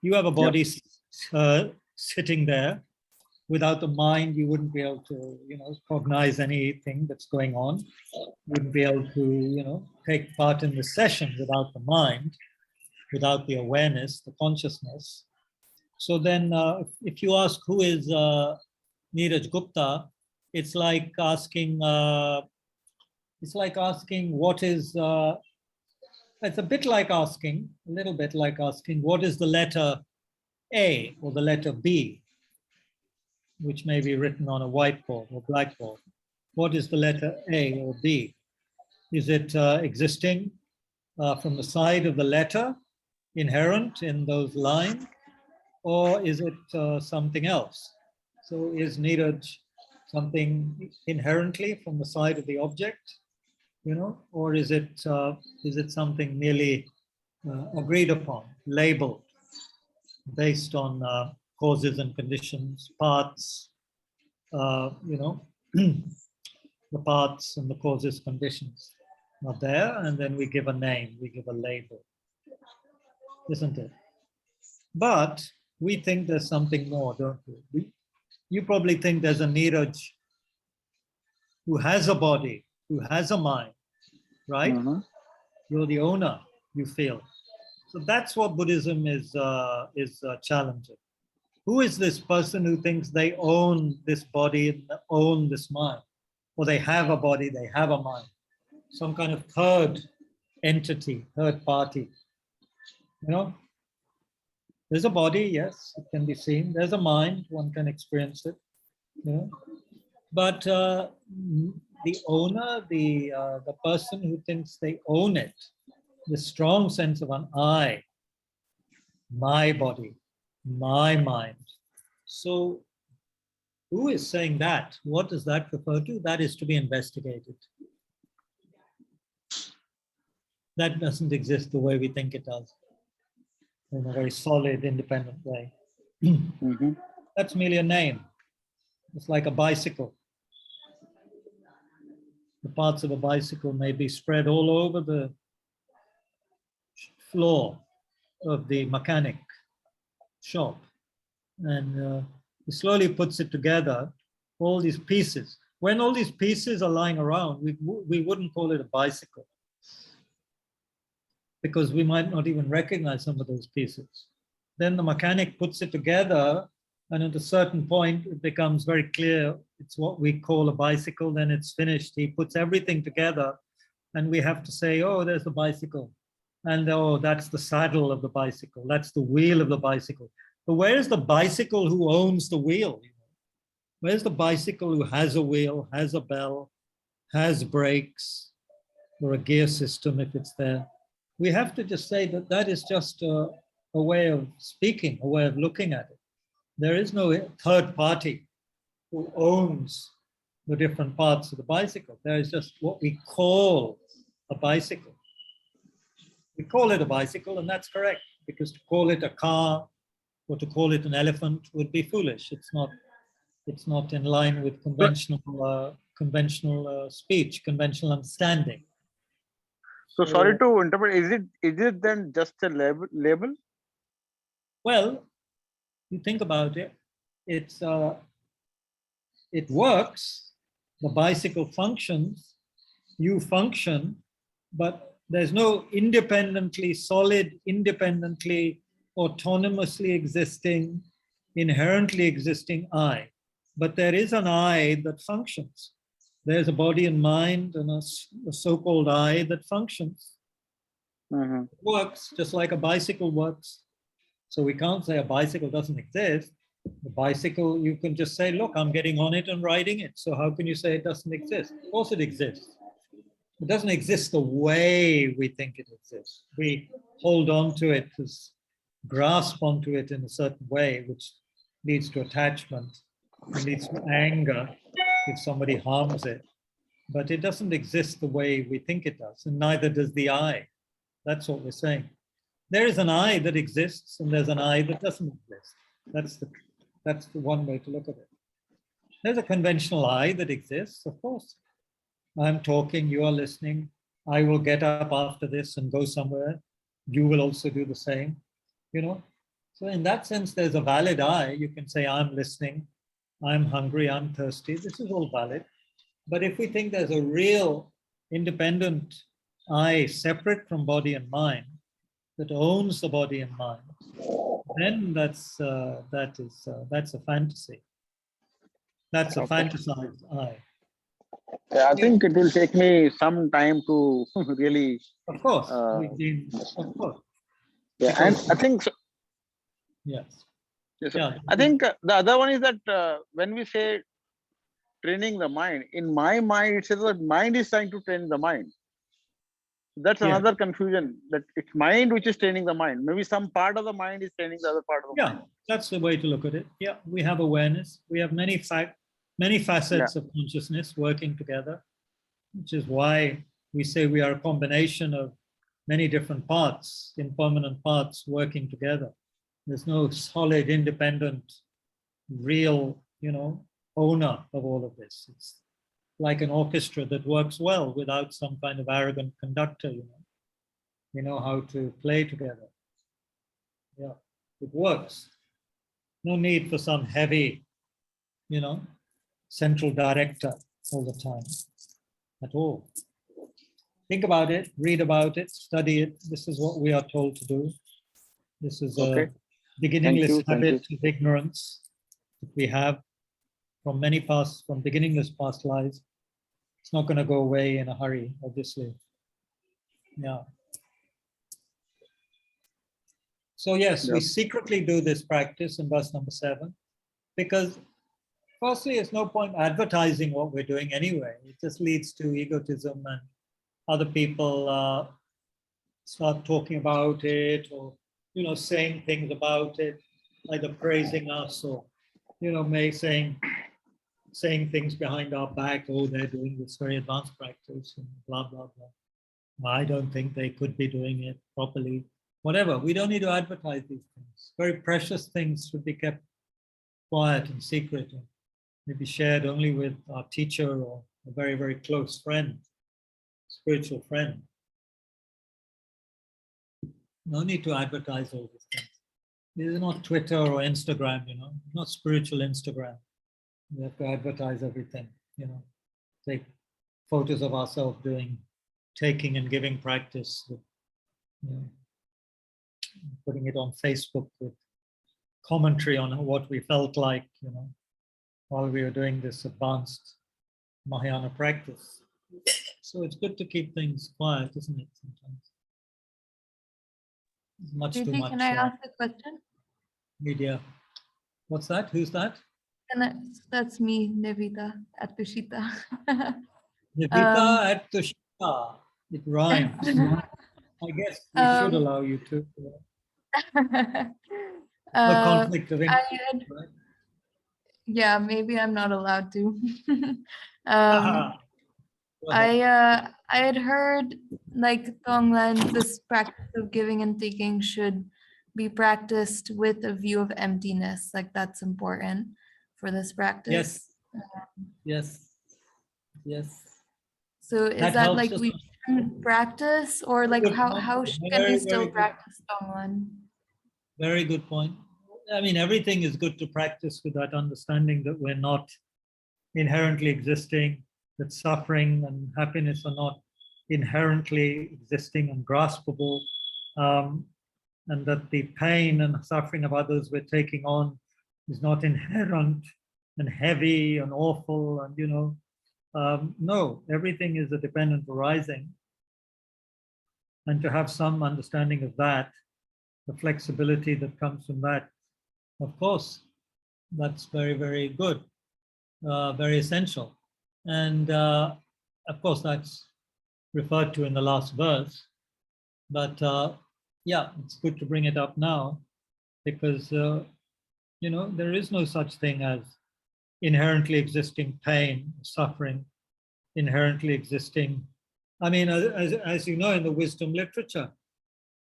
S1: You have a body sitting there. Without the mind, you wouldn't be able to, cognize anything that's going on. You wouldn't be able to, take part in the session without the mind, without the awareness, the consciousness. So then, if you ask who is Neeraj Gupta, it's like asking what is. It's a bit like asking, a little bit like asking, what is the letter A or the letter B, which may be written on a whiteboard or blackboard. What is the letter A or B? Is it existing from the side of the letter, inherent in those lines, or is it something else? So is Neeraj something inherently from the side of the object, you know, or is it something merely agreed upon, labeled, based on causes and conditions, parts, you know, the parts and the causes, conditions are there, and then we give a name, we give a label, isn't it? But we think there's something more, don't we? You probably think there's a Neeraj who has a body, who has a mind, right? You're the owner, you feel. So that's what Buddhism is challenging. Who is this person who thinks they own this body and own this mind? Or they have a body, they have a mind. Some kind of third entity, third party. You know, there's a body, yes, it can be seen. There's a mind, one can experience it. You know, but the owner, the person who thinks they own it, the strong sense of an I, my body, my mind. So who is saying that? What does that refer to? That is to be investigated. That doesn't exist the way we think it does, in a very solid, independent way. That's merely a name. It's like a bicycle. The parts of a bicycle may be spread all over the floor of the mechanic shop, and he slowly puts it together, all these pieces. When all these pieces are lying around, we wouldn't call it a bicycle, because we might not even recognize some of those pieces. Then the mechanic puts it together, and at a certain point, it becomes very clear it's what we call a bicycle. Then it's finished. He puts everything together, and we have to say, oh, there's the bicycle. And oh, that's the saddle of the bicycle. That's the wheel of the bicycle. But where's the bicycle who owns the wheel? Where's the bicycle who has a wheel, has a bell, has brakes, or a gear system if it's there? We have to just say that that is just a way of speaking, a way of looking at it. There is no third party who owns the different parts of the bicycle. There is just what we call a bicycle. We call it a bicycle, and that's correct, because to call it a car or to call it an elephant would be foolish. It's not in line with conventional speech, conventional understanding.
S5: So sorry to interpret. Is it then just a label?
S1: Well, you think about it. It works. The bicycle functions. You function, but there's no solid, independently, autonomously existing, inherently existing I. But there is an I that functions. There's a body and mind and a so-called I that functions. It works just like a bicycle works. So we can't say a bicycle doesn't exist. The bicycle, you can just say, look, I'm getting on it and riding it. So how can you say it doesn't exist? Of course it exists. It doesn't exist the way we think it exists. We hold on to it, grasp onto it in a certain way, which leads to attachment, it leads to anger if somebody harms it. But it doesn't exist the way we think it does, and neither does the I. That's what we're saying. There is an I that exists, and there's an I that doesn't exist. That's the one way to look at it. There's a conventional I that exists, of course. I'm talking, you are listening. I will get up after this and go somewhere. You will also do the same, you know? So in that sense, there's a valid I. You can say, I'm listening, I'm hungry, I'm thirsty. This is all valid. But if we think there's a real independent I separate from body and mind that owns the body and mind, then that's a fantasy. That's a fantasized I.
S5: Yeah, I think it will take me some time to really.
S1: Of course, of course.
S5: Yeah, and I think.
S1: Yes.
S5: Yes,
S1: Yeah.
S5: I think the other one is that when we say training the mind, in my mind, it says that mind is trying to train the mind. That's another confusion, that it's mind which is training the mind. Maybe some part of the mind is training the other part of the mind.
S1: Yeah, that's the way to look at it. Yeah, we have awareness. We have many facets of consciousness working together, which is why we say we are a combination of many different parts, impermanent parts working together. There's no solid, independent, real, owner of all of this. It's like an orchestra that works well without some kind of arrogant conductor, We know how to play together. Yeah, it works. No need for some heavy, central director all the time at all. Think about it, read about it, study it. This is what we are told to do. This is a beginningless habit of ignorance that we have from beginningless past lives. It's not going to go away in a hurry, obviously. Yeah. So yes, we secretly do this practice in verse number 7, because firstly, it's no point advertising what we're doing anyway. It just leads to egotism, and other people start talking about it, or saying things about it, either praising us or saying things behind our back. Oh, they're doing this very advanced practice and blah blah blah. I don't think they could be doing it properly. Whatever. We don't need to advertise these things. Very precious things should be kept quiet and secret, and maybe shared only with our teacher or a very, very close friend, spiritual friend. No need to advertise all these things. This is not Twitter or Instagram, not spiritual Instagram. We have to advertise everything, take photos of ourselves doing taking and giving practice, putting it on Facebook with commentary on what we felt like, while we were doing this advanced Mahayana practice. So it's good to keep things quiet, isn't it, sometimes? It's much too much.
S6: Can I ask a question?
S1: Media. What's that? Who's that?
S6: That's me, Nivita at Tushita.
S1: Nivita at Tushita. It rhymes. I guess we should allow you to. The conflict of interest, right?
S6: Yeah, maybe I'm not allowed to. I had heard like Tonglen, this practice of giving and taking should be practiced with a view of emptiness. Like that's important for this practice.
S1: Yes.
S6: So is that like we shouldn't practice, or like how can we still practice Tonglen?
S1: Very good point. I mean, everything is good to practice with that understanding that we're not inherently existing, that suffering and happiness are not inherently existing and graspable, and that the pain and suffering of others we're taking on is not inherent and heavy and awful, and no, everything is a dependent arising. And to have some understanding of that, the flexibility that comes from that, of course, that's very, very good, very essential. And of course, that's referred to in the last verse. But yeah, it's good to bring it up now, because there is no such thing as inherently existing pain, suffering, inherently existing. I mean, as you know, in the wisdom literature,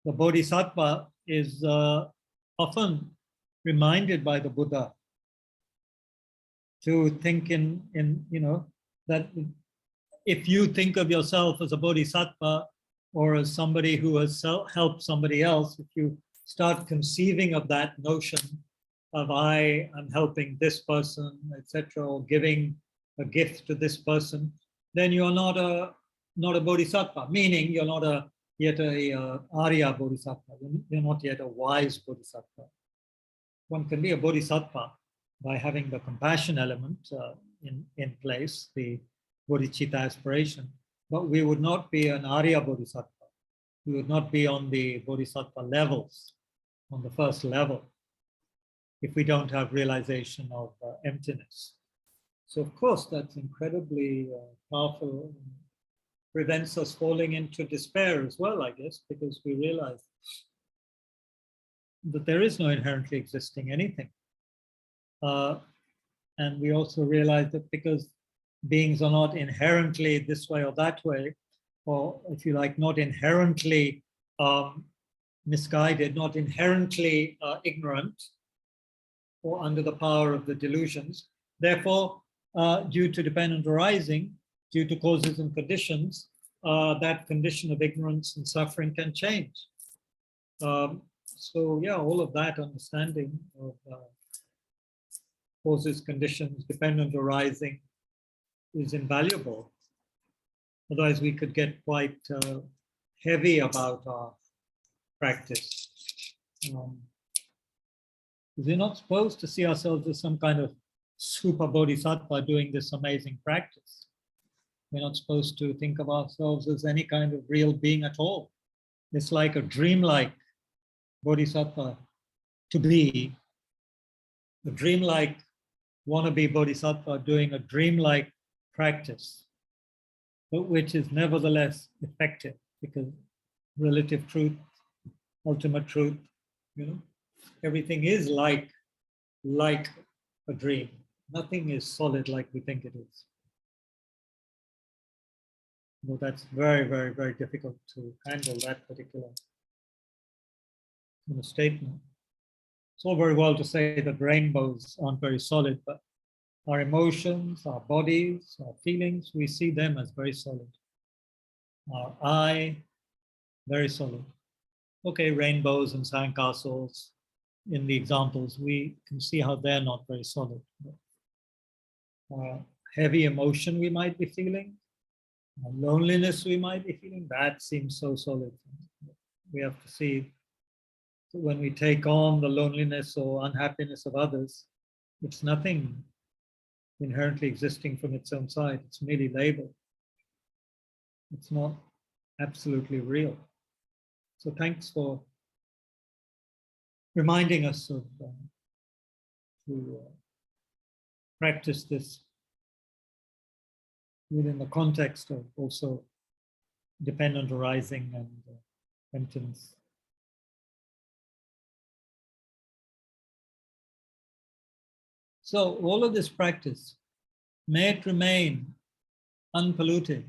S1: the Bodhisattva is often reminded by the Buddha to think in that if you think of yourself as a Bodhisattva or as somebody who has helped somebody else, if you start conceiving of that notion of I am helping this person, etc., or giving a gift to this person, then you're not a Bodhisattva, meaning you're not yet a Arya Bodhisattva. You're not yet a wise Bodhisattva. One can be a Bodhisattva by having the compassion element in place, the bodhicitta aspiration, but we would not be an Arya Bodhisattva. We would not be on the Bodhisattva levels, on the first level, if we don't have realization of emptiness. So of course, that's incredibly powerful. Prevents us falling into despair as well, I guess, because we realize that there is no inherently existing anything. And we also realize that because beings are not inherently this way or that way, or if you like, not inherently misguided, not inherently ignorant, or under the power of the delusions. Therefore, due to dependent arising, due to causes and conditions, that condition of ignorance and suffering can change. So yeah, all of that understanding of causes, conditions, dependent arising is invaluable. Otherwise, we could get quite heavy about our practice. We're not supposed to see ourselves as some kind of super bodhisattva doing this amazing practice. We're not supposed to think of ourselves as any kind of real being at all. It's like a dreamlike bodhisattva to be, a dreamlike wannabe bodhisattva doing a dreamlike practice, but which is nevertheless effective, because relative truth, ultimate truth, everything is like a dream. Nothing is solid like we think it is. Well, that's very, very, very difficult to handle, that particular statement. It's all very well to say that rainbows aren't very solid, but our emotions, our bodies, our feelings, we see them as very solid. Our I, very solid. Okay, rainbows and sandcastles, in the examples, we can see how they're not very solid. Heavy emotion we might be feeling, loneliness we might be feeling, that seems so solid. We have to see that when we take on the loneliness or unhappiness of others, it's nothing inherently existing from its own side. It's merely label. It's not absolutely real. So thanks for reminding us of to practice this within the context of also dependent arising and emptiness. So all of this practice, may it remain unpolluted,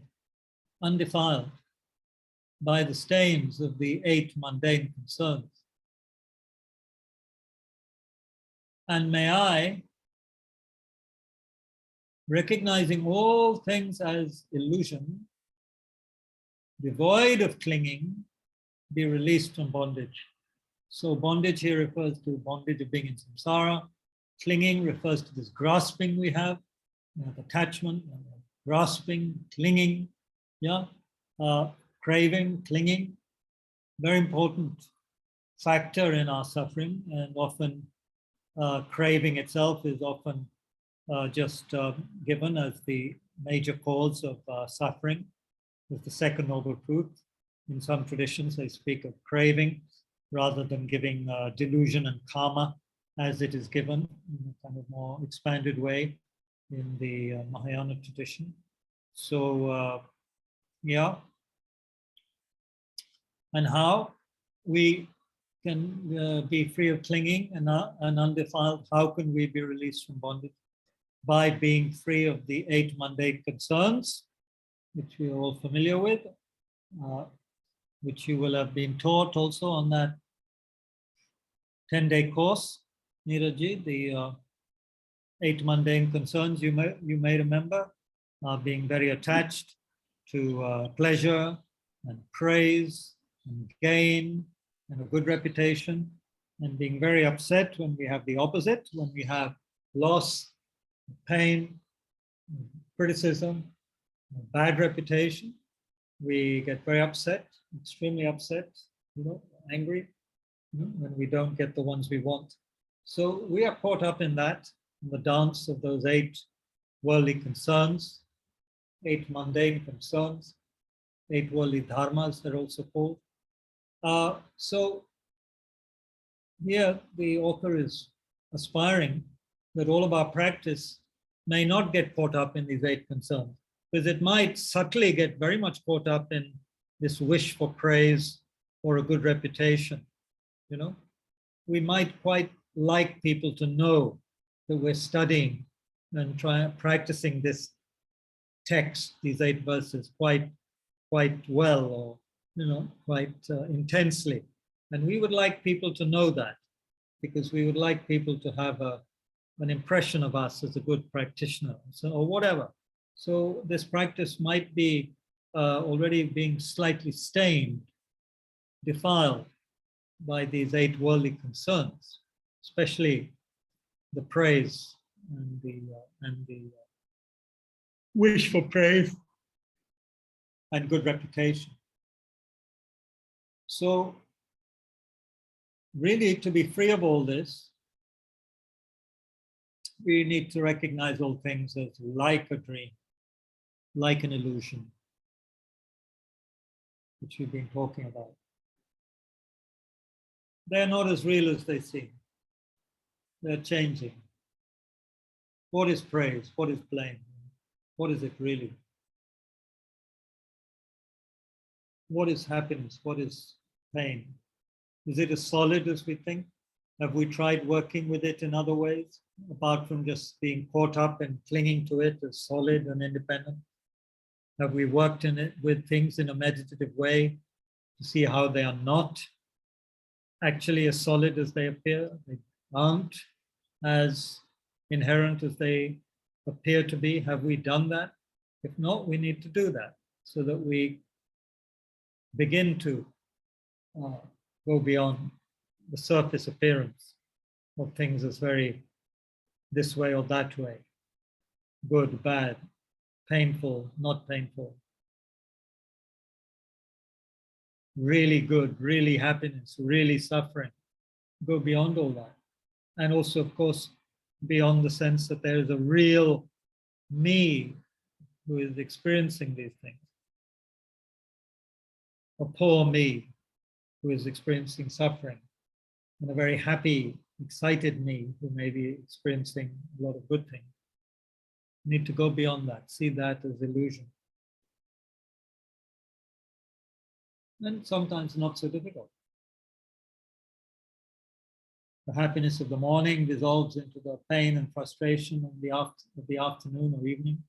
S1: undefiled by the stains of the 8 mundane concerns. And may I, recognizing all things as illusion, devoid of clinging, be released from bondage. So bondage here refers to bondage of being in samsara. Clinging refers to this grasping we have attachment, grasping, clinging, craving, clinging. Very important factor in our suffering, and often craving itself is often just given as the major cause of suffering, as the second noble truth. In some traditions, they speak of craving rather than giving delusion and karma as it is given in a kind of more expanded way in the Mahayana tradition. So, and how we can be free of clinging and undefiled. How can we be released from bondage? By being free of the 8 mundane concerns, which we are all familiar with, which you will have been taught also on that 10-day course, Neeraji. The 8 mundane concerns, you may remember, being very attached to pleasure and praise and gain and a good reputation, and being very upset when we have the opposite, when we have loss, pain, criticism, bad reputation. We get very upset, extremely upset, angry, when we don't get the ones we want. So we are caught up in that, in the dance of those 8 worldly concerns, 8 mundane concerns, 8 worldly dharmas, they're also called. So here the author is aspiring that all of our practice may not get caught up in these 8 concerns, because it might subtly get very much caught up in this wish for praise or a good reputation. We might quite like people to know that we're studying and practicing this text, these 8 verses, quite quite well, or quite intensely. And we would like people to know that, because we would like people to have an impression of us as a good practitioner, or whatever. So this practice might be already being slightly stained, defiled by these 8 worldly concerns, especially the praise and the wish for praise and good reputation. So really, to be free of all this, we need to recognize all things as like a dream, like an illusion, which we've been talking about. They're not as real as they seem. They're changing. What is praise? What is blame? What is it really? What is happiness? What is pain? Is it as solid as we think? Have we tried working with it in other ways, apart from just being caught up and clinging to it as solid and independent? Have we worked in it with things in a meditative way to see how they are not actually as solid as they appear? They aren't as inherent as they appear to be. Have we done that? If not, we need to do that so that we begin to go beyond the surface appearance of things as very this way or that way, good, bad, painful, not painful, really good, really happiness, really suffering. Go beyond all that. And also, of course, beyond the sense that there is a real me who is experiencing these things. A poor me who is experiencing suffering, and a very happy, excited me who may be experiencing a lot of good things. We need to go beyond that, see that as illusion. And sometimes not so difficult. The happiness of the morning dissolves into the pain and frustration of the afternoon or evening.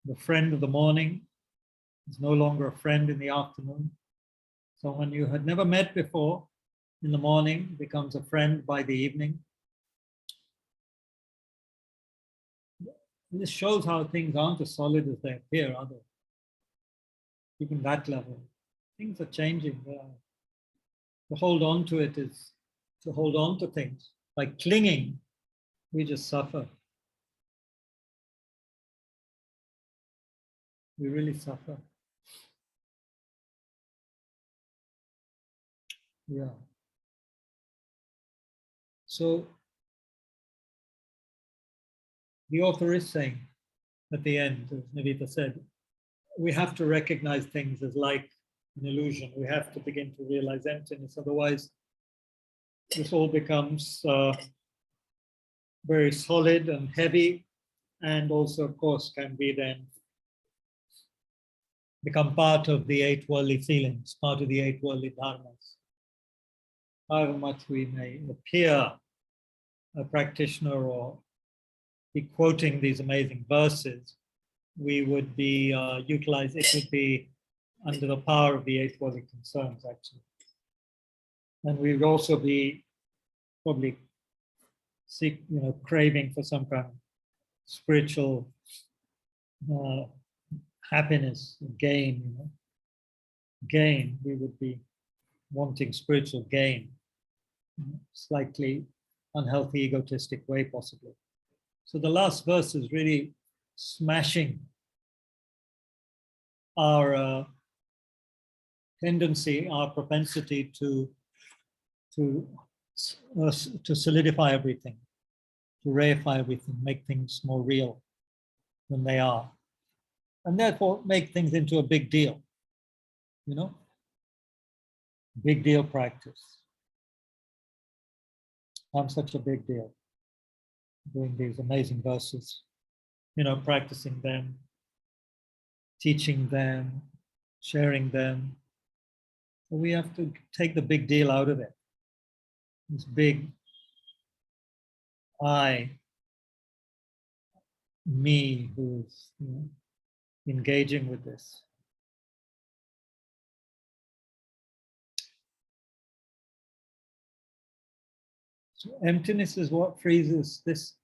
S1: The friend of the morning is no longer a friend in the afternoon. Someone you had never met before in the morning becomes a friend by the evening. This shows how things aren't as solid as they appear, are they? Even that level. Things are changing. To hold on to it is to hold on to things. By clinging, we just suffer. We really suffer. Yeah. So the author is saying at the end, as Navita said, we have to recognize things as like an illusion. We have to begin to realize emptiness. Otherwise, this all becomes very solid and heavy, and also, of course, can be then become part of the 8 worldly feelings, part of the 8 worldly dharmas. However much we may appear a practitioner or be quoting these amazing verses, we would be utilized, it would be under the power of the 8 worldly concerns, actually. And we would also be probably craving for some kind of spiritual happiness, gain, gain. We would be wanting spiritual gain, slightly unhealthy, egotistic way, possibly. So the last verse is really smashing our tendency, our propensity to solidify everything, to reify everything, make things more real than they are, and therefore make things into a big deal, big deal practice. I'm such a big deal doing these amazing verses, practicing them, teaching them, sharing them. So we have to take the big deal out of it. This big I, me, who is engaging with this. So emptiness is what frees us. This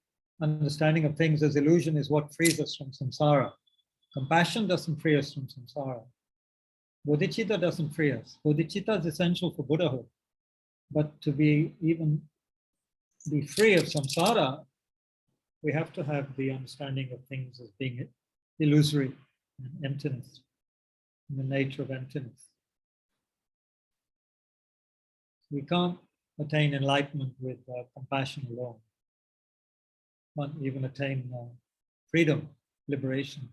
S1: understanding of things as illusion is what frees us from samsara. Compassion doesn't free us from samsara. Bodhicitta doesn't free us. Bodhicitta is essential for Buddhahood. But to be free of samsara, we have to have the understanding of things as being illusory and emptiness, and the nature of emptiness. We can't attain enlightenment with compassion alone. Can't even attain freedom, liberation.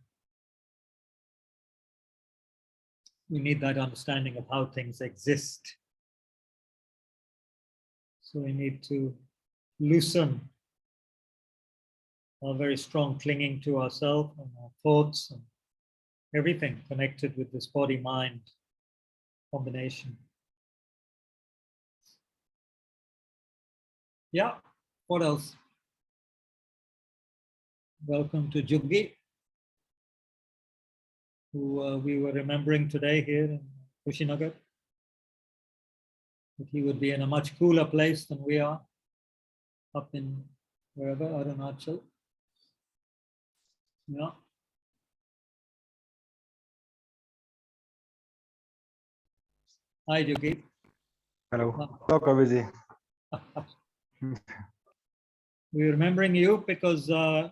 S1: We need that understanding of how things exist. So we need to loosen our very strong clinging to ourselves and our thoughts and everything connected with this body-mind combination. Yeah, what else? Welcome to Jugi, who we were remembering today here in Kushinagar. But he would be in a much cooler place than we are, up in wherever, Arunachal. Yeah. Hi, Jugi.
S7: Hello. Hello, Kyabje.
S1: We're remembering you because Ram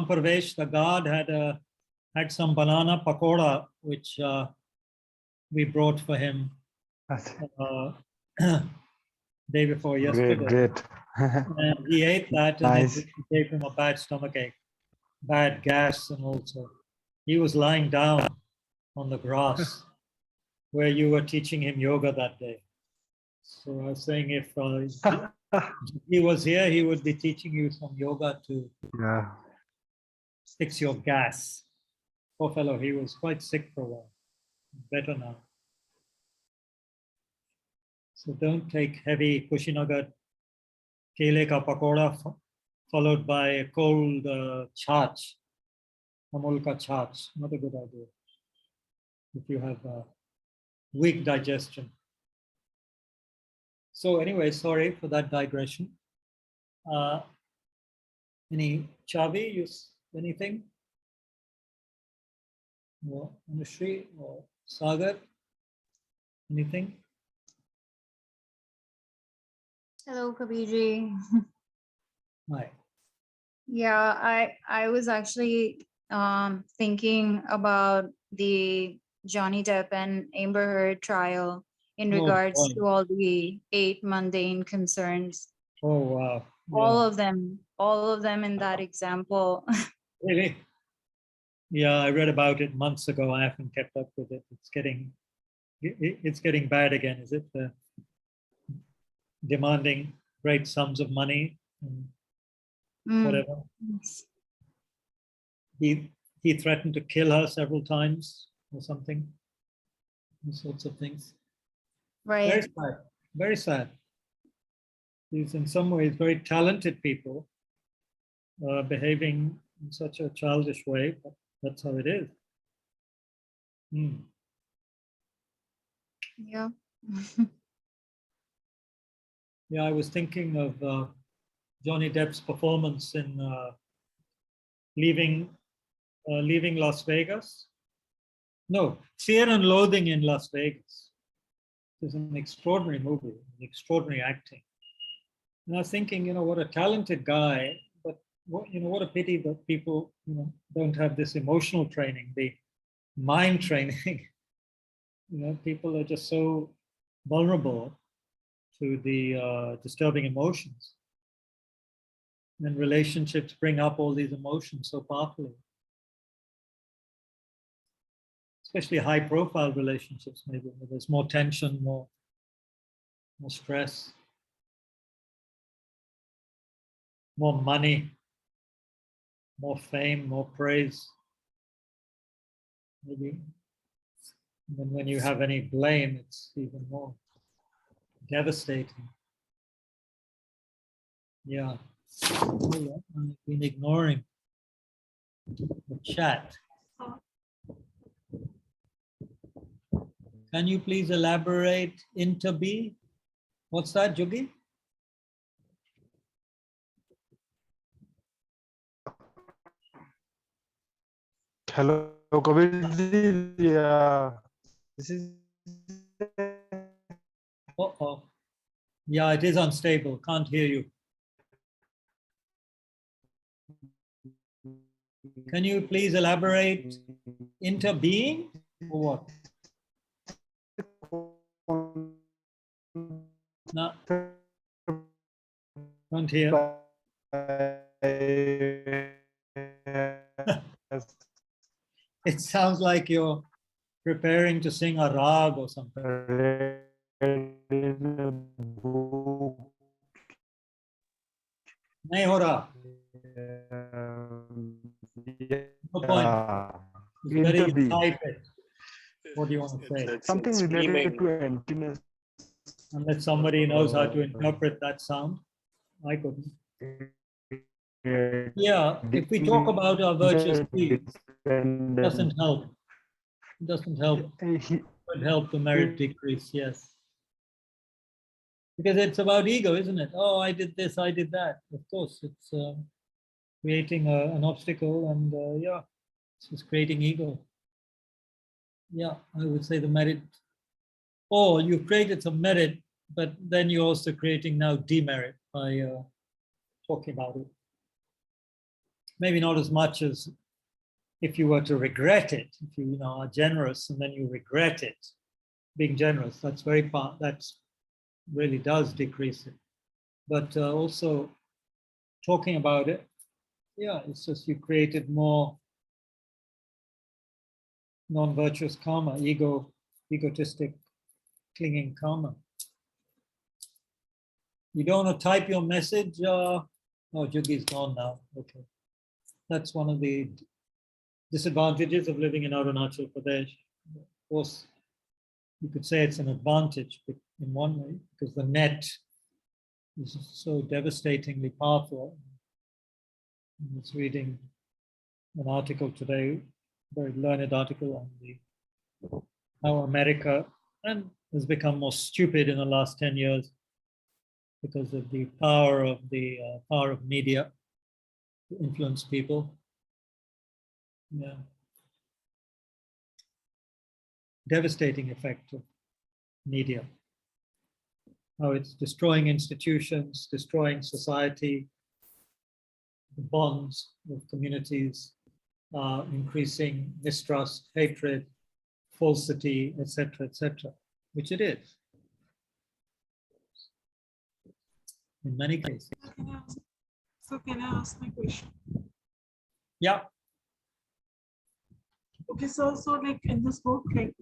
S1: Parvesh, the god, had some banana pakoda, which we brought for him day before yesterday.
S7: Great.
S1: And he ate that, and
S7: Nice.
S1: it gave him a bad stomachache, bad gas, and also he was lying down on the grass where you were teaching him yoga that day. So I was saying if he was here, he would be teaching you some yoga to
S7: Yeah.
S1: fix your gas. Poor fellow, he was quite sick for a while. Better now. So don't take heavy Kushinagar kele ka pakoda followed by a cold chach, amul ka chach. Not a good idea if you have weak digestion. So anyway, sorry for that digression. Any Chavi, anything? Or Anushri or Sagar? Anything?
S8: Hello, Kabiji.
S1: Hi.
S8: Yeah, I was actually thinking about the Johnny Depp and Amber Heard trial in
S1: Oh,
S8: regards
S1: boy.
S8: to all the 8 mundane concerns.
S1: Oh, wow.
S8: All
S1: Yeah.
S8: of them in that example.
S1: Really? Yeah, I read about it months ago. I haven't kept up with it. It's getting bad again, is it? Demanding great sums of money and whatever. He threatened to kill her several times or something. All sorts of things. Very
S8: Right.
S1: sad. Very sad. These, in some ways, very talented people behaving in such a childish way, but that's how it is.
S8: Yeah.
S1: Yeah, I was thinking of Johnny Depp's performance in leaving Las Vegas. No, Fear and Loathing in Las Vegas. It's an extraordinary movie, extraordinary acting. And I was thinking, what a talented guy, but what a pity that people, don't have this emotional training, the mind training. People are just so vulnerable to the disturbing emotions. And relationships bring up all these emotions so powerfully. Especially high-profile relationships, maybe where there's more tension, more stress, more money, more fame, more praise. Maybe. And then when you have any blame, it's even more devastating. Yeah. I've been ignoring the chat. Can you please elaborate into B? What's that, Jugi?
S7: Hello, Kabirji. Yeah, this is.
S1: Uh-oh. Yeah, it is unstable. Can't hear you. Can you please elaborate? Interbeing or what? No, can't hear. It sounds like you're preparing to sing a rag or something. Nahi ho raha. No point. It's very high pitch. What do you want to say?
S7: Something
S3: it's
S7: related
S3: beaming.
S7: to emptiness.
S1: Unless somebody knows how to interpret that sound. I couldn't. Yeah, if we talk about our virtuous deeds, it doesn't help. It doesn't help. It would help the merit decrease, yes. Because it's about ego, isn't it? Oh, I did this, I did that. Of course, it's creating an obstacle, and yeah, it's just creating ego. Yeah, I would say the merit. Or you've created some merit, but then you're also creating now demerit by talking about it. Maybe not as much as if you were to regret it. If you are generous and then you regret it, being generous, that's that's really does decrease it. But also talking about it, yeah, it's just you created more non-virtuous karma, egotistic, clinging karma. You don't want to type your message. Oh, Jugi's gone now. Okay. That's one of the disadvantages of living in Arunachal Pradesh. Of course, you could say it's an advantage in one way, because the net is so devastatingly powerful. I was reading an article today, a very learned article on how America has become more stupid in the last 10 years because of the power of media to influence people. Yeah. Devastating effect of media. How it's destroying institutions, destroying society, the bonds of communities, increasing mistrust, hatred, falsity, etc., which it is in many cases.
S4: Can I ask my question?
S1: Yeah.
S4: Okay, so like in this book, like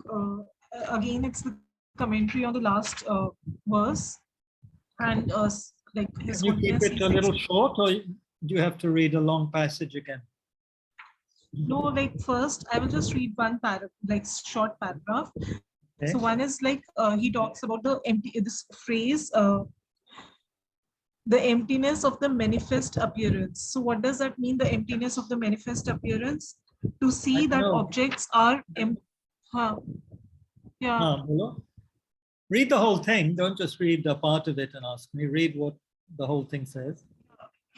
S4: again, it's the commentary on the last verse, and like His
S1: Can you keep
S4: Holiness.
S1: it a little short, or do you have to read a long passage again?
S4: No, like first I will just read one paragraph, like short paragraph.
S1: Okay.
S4: So one is like he talks about the this phrase, the emptiness of the manifest appearance. So what does that mean? The emptiness of the manifest appearance? To see that objects are empty. Yeah.
S1: Read the whole thing. Don't just read a part of it and ask me. Read what the whole thing says.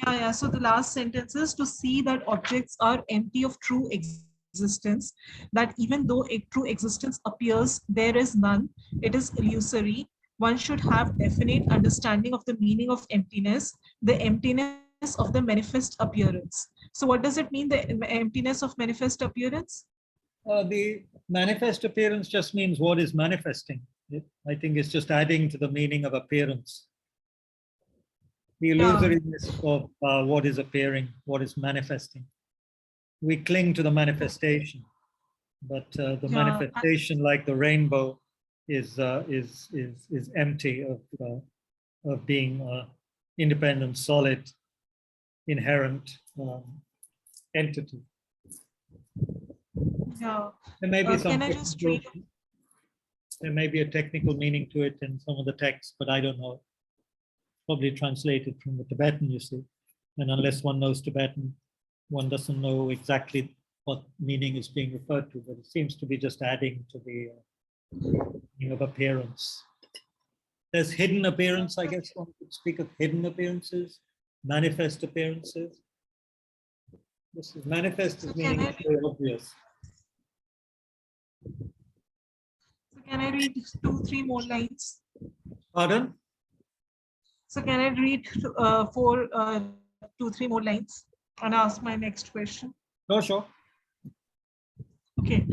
S4: Yeah. So the last sentence is to see that objects are empty of true existence, that even though a true existence appears, there is none. It is illusory. One should have definite understanding of the meaning of emptiness, the emptiness of the manifest appearance. So what does it mean, the emptiness of manifest appearance?
S1: The manifest appearance just means what is manifesting. I think it's just adding to the meaning of appearance. The illusoriness of what is appearing, what is manifesting. We cling to the manifestation, but the manifestation, like the rainbow, is empty of being independent, solid, inherent entity.
S4: Yeah.
S1: There may be
S4: Can I just read?
S1: There may be a technical meaning to it in some of the texts, but I don't know. Probably translated from the Tibetan, you see. And unless one knows Tibetan, one doesn't know exactly what meaning is being referred to, but it seems to be just adding to the meaning of appearance. There's hidden appearance, I guess one could speak of hidden appearances, manifest appearances. This is manifest as meaning very obvious.
S4: So can I read 2-3 more lines?
S1: Pardon?
S4: So can I read 2-3 more lines and ask my next question?
S1: No, sure.
S4: Okay.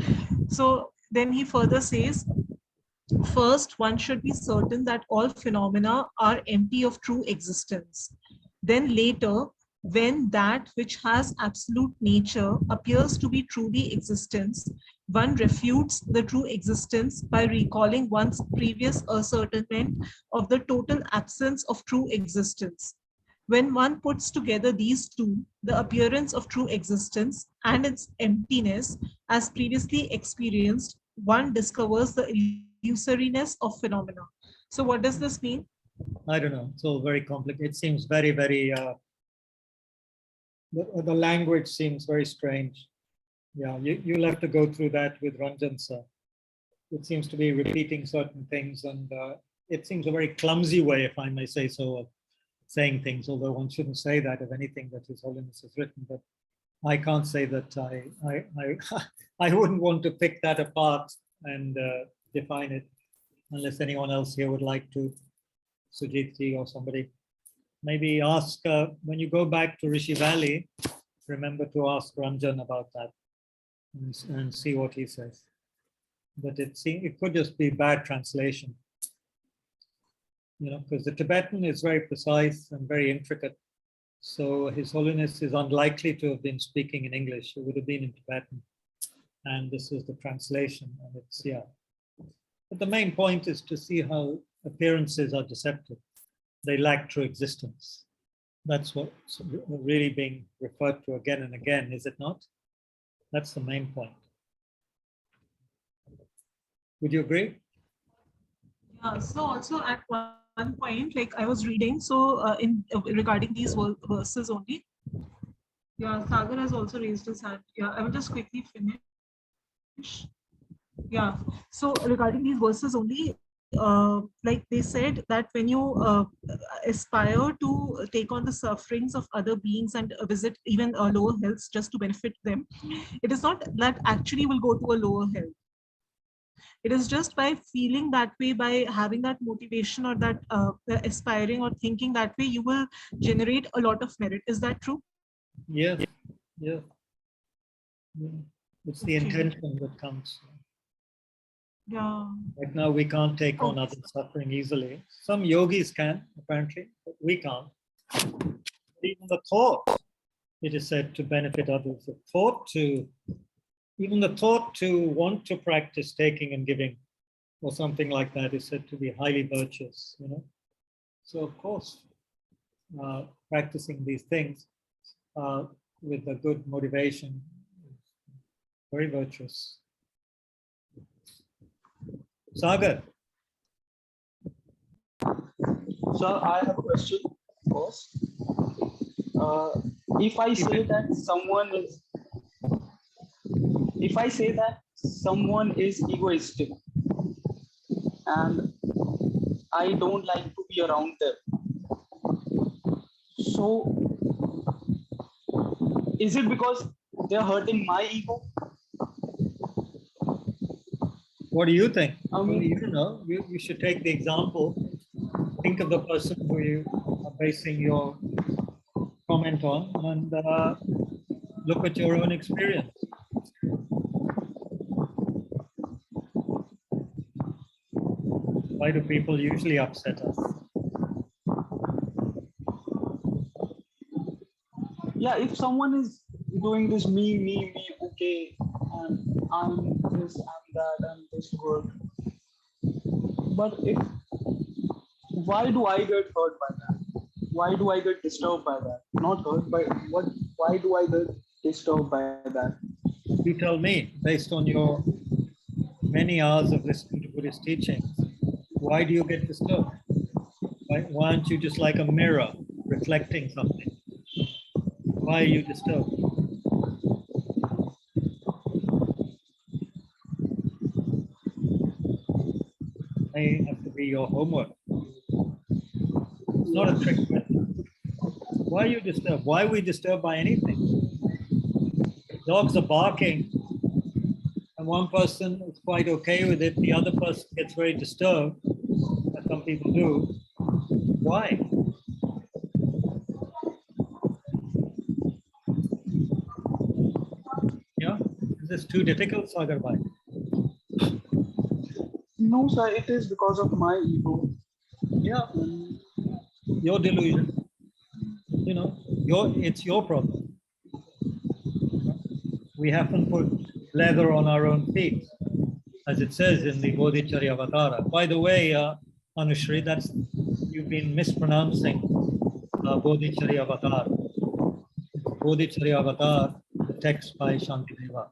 S4: So then he further says, first, one should be certain that all phenomena are empty of true existence. Then later, when that which has absolute nature appears to be truly existence, one refutes the true existence by recalling one's previous ascertainment of the total absence of true existence. When one puts together these two, the appearance of true existence and its emptiness as previously experienced, one discovers the illusoriness of phenomena. So what does this mean?
S1: I don't know. It's all very complicated. It seems very, very, the language seems very strange. Yeah, you'll have to go through that with Ranjan sir. It seems to be repeating certain things, and it seems a very clumsy way, if I may say so, of saying things, although one shouldn't say that of anything that His Holiness has written. But I can't say that I wouldn't want to pick that apart and define it, unless anyone else here would like to, Sujitji or somebody. Maybe ask, when you go back to Rishi Valley, remember to ask Ranjan about that and see what he says. But it could just be bad translation, you know, because the Tibetan is very precise and very intricate. So His Holiness is unlikely to have been speaking in English. It would have been in Tibetan. And this is the translation, and it's, yeah. But the main point is to see how appearances are deceptive. They lack true existence. That's what's really being referred to again and again, is it not? That's the main point. Would you agree?
S4: Yeah, so also at one point, like I was reading, so regarding these verses only. Yeah, Sagar has also raised his hand. Yeah, I will just quickly finish. Yeah, so regarding these verses only, like they said that when you aspire to take on the sufferings of other beings and visit even lower hells just to benefit them, it is not that actually will go to a lower hell. It is just by feeling that way, by having that motivation or that aspiring or thinking that way, you will generate a lot of merit. Is that true?
S1: Yes, yes. Yeah. It's the intention that counts.
S4: Yeah.
S1: Right now, we can't take on other suffering easily. Some yogis can, apparently, but we can't. Even the thought, it is said, to benefit others. The thought to, even the thought to want to practice taking and giving, or something like that, is said to be highly virtuous. You know, so of course, practicing these things with a good motivation is very virtuous. Sagar.
S9: So I have a question first. If I say that someone is egoistic and I don't like to be around them, so is it because they're hurting my ego?
S1: What do you think?
S9: I mean,
S1: You know, you should take the example. Think of the person who you are basing your comment on, and look at your own experience. Why do people usually upset us?
S9: yeah, if someone is doing this me, okay, and I'm this, I'm that, I'm this good. But why do I get hurt by that? Why do I get disturbed by that? Not hurt, but why do I get disturbed by that?
S1: You tell me, based on your many hours of listening to Buddhist teachings, why do you get disturbed? Why aren't you just like a mirror reflecting something? Why are you disturbed? May have to be your homework. It's not a trick question. Why are you disturbed? Why are we disturbed by anything? Dogs are barking, and one person is quite okay with it, the other person gets very disturbed, as some people do. Why? Yeah, is this too difficult, Sagar Bhai?
S9: No, sir, it is because of my ego.
S1: Yeah, your delusion. You know, it's your problem. We haven't put leather on our own feet, as it says in the Bodhicharya Avatara. By the way, Anushri, you've been mispronouncing Bodhicharya Avatar. Bodhicharya Avatar, the text by Shantideva.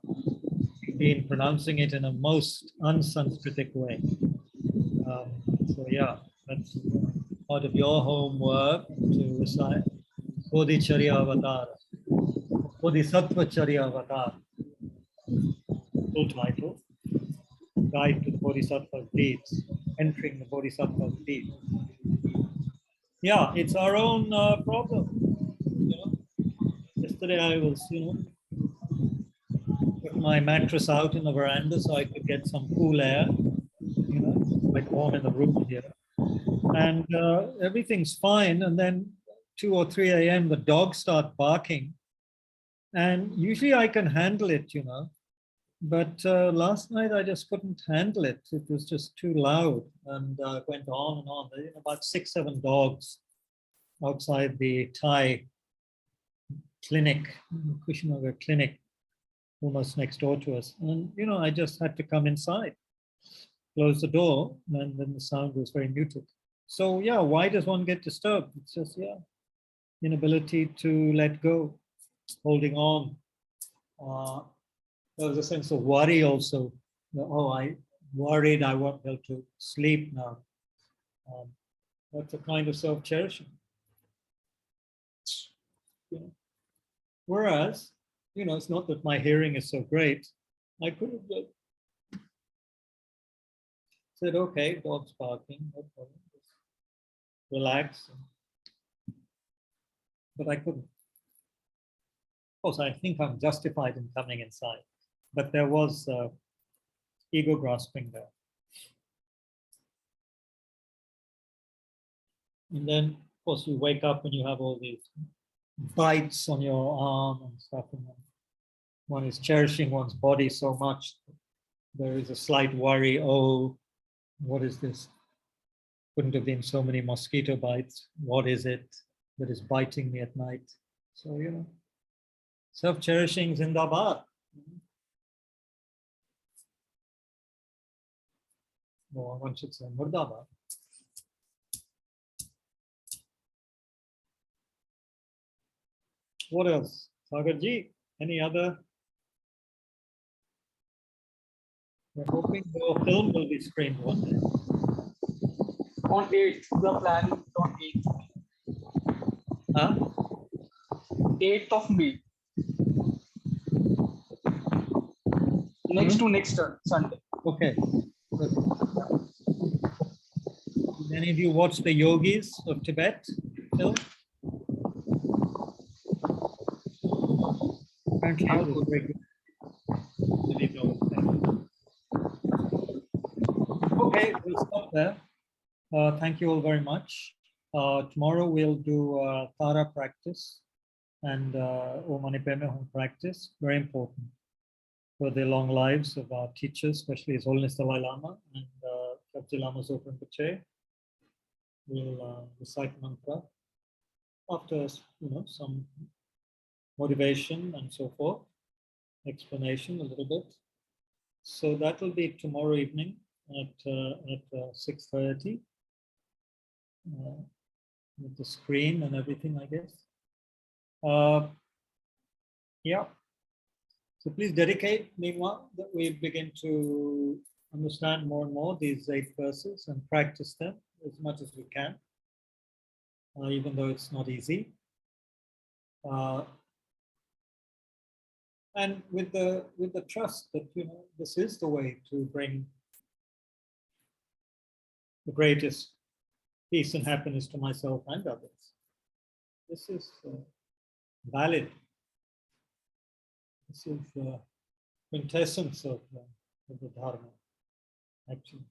S1: You've been pronouncing it in a most unsanskritic way. So yeah, that's part of your homework to recite Bodhicharya Avatar, Bodhisattva Charya Avatar, full title, Guide to the Bodhisattva's Deeds, Entering the Bodhisattva's Deeds. Yeah, it's our own problem. You know? Yesterday I was, put my mattress out in the veranda so I could get some cool air. Quite warm in the room here. And everything's fine. And then 2 or 3 a.m. the dogs start barking. And usually I can handle it, But last night I just couldn't handle it. It was just too loud and went on and on. There were about 6, 7 dogs outside the Thai clinic, Kushinagar clinic, almost next door to us. And, I just had to come inside, close the door, and then the sound was very muted. So yeah, why does one get disturbed? It's just, inability to let go, holding on. There was a sense of worry also. Oh, I worried I won't be able to sleep now. That's a kind of self-cherishing. Whereas, it's not that my hearing is so great. I could have said, okay, dog's barking, no problem. Just relax. But I couldn't. Of course, I think I'm justified in coming inside. But there was ego grasping there. And then, of course, you wake up and you have all these bites on your arm and stuff. And one is cherishing one's body so much. There is a slight worry, oh, what is this? Couldn't have been so many mosquito bites. What is it that is biting me at night? So, self-cherishing zindabad. Or one should say murdabad. What else? Sagarji, any other? We're hoping your film will be screened one day.
S9: On 8th, the plan is on 8th.
S1: Huh?
S9: 8th of May. Next to next Sunday.
S1: Okay. Good. Did any of you watch the Yogis of Tibet film? Apparently it was very good. Okay, we'll stop there. Thank you all very much. Tomorrow we'll do Tara practice and Om Mani Padme Hum practice. Very important for the long lives of our teachers, especially His Holiness Dalai Lama and Kyabje Lama Zopa Rinpoche. We'll recite mantra after some motivation and so forth, explanation a little bit. So that will be tomorrow evening at 6:30 with the screen and everything, I guess. Yeah. So please dedicate, meanwhile, that we begin to understand more and more these 8 verses and practice them as much as we can, even though it's not easy. And with the trust that this is the way to bring the greatest peace and happiness to myself and others. This is valid. This is the quintessence of of the Dharma, actually.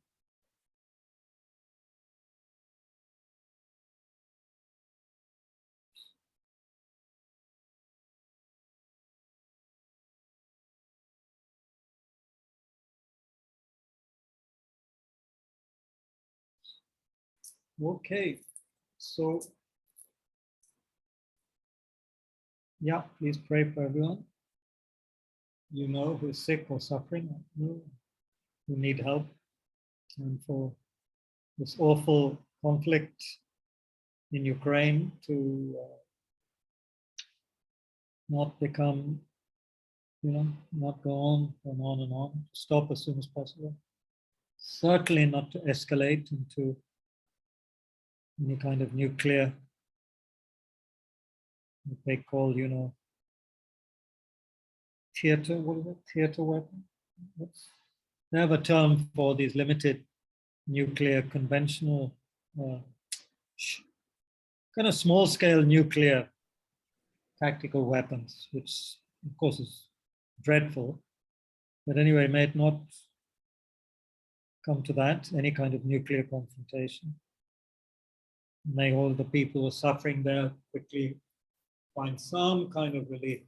S1: Okay, so yeah, please pray for everyone you know who's sick or suffering, who need help, and for this awful conflict in Ukraine to not become, not go on and on and on, stop as soon as possible. Certainly not to escalate into any kind of nuclear, what they call, theater, what is it? Theater weapon? They have a term for these limited nuclear conventional, kind of small scale nuclear tactical weapons, which of course is dreadful. But anyway, may it not come to that, any kind of nuclear confrontation. May all the people who are suffering there quickly find some kind of relief.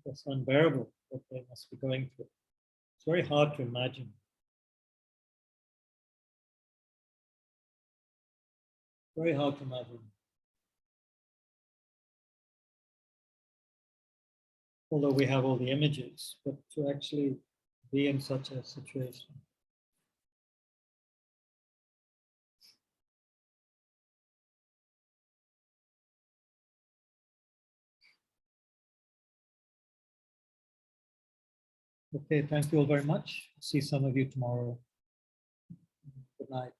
S1: It's unbearable what they must be going through. It's very hard to imagine. Very hard to imagine. Although we have all the images, but to actually be in such a situation. Okay, thank you all very much. See some of you tomorrow. Good night.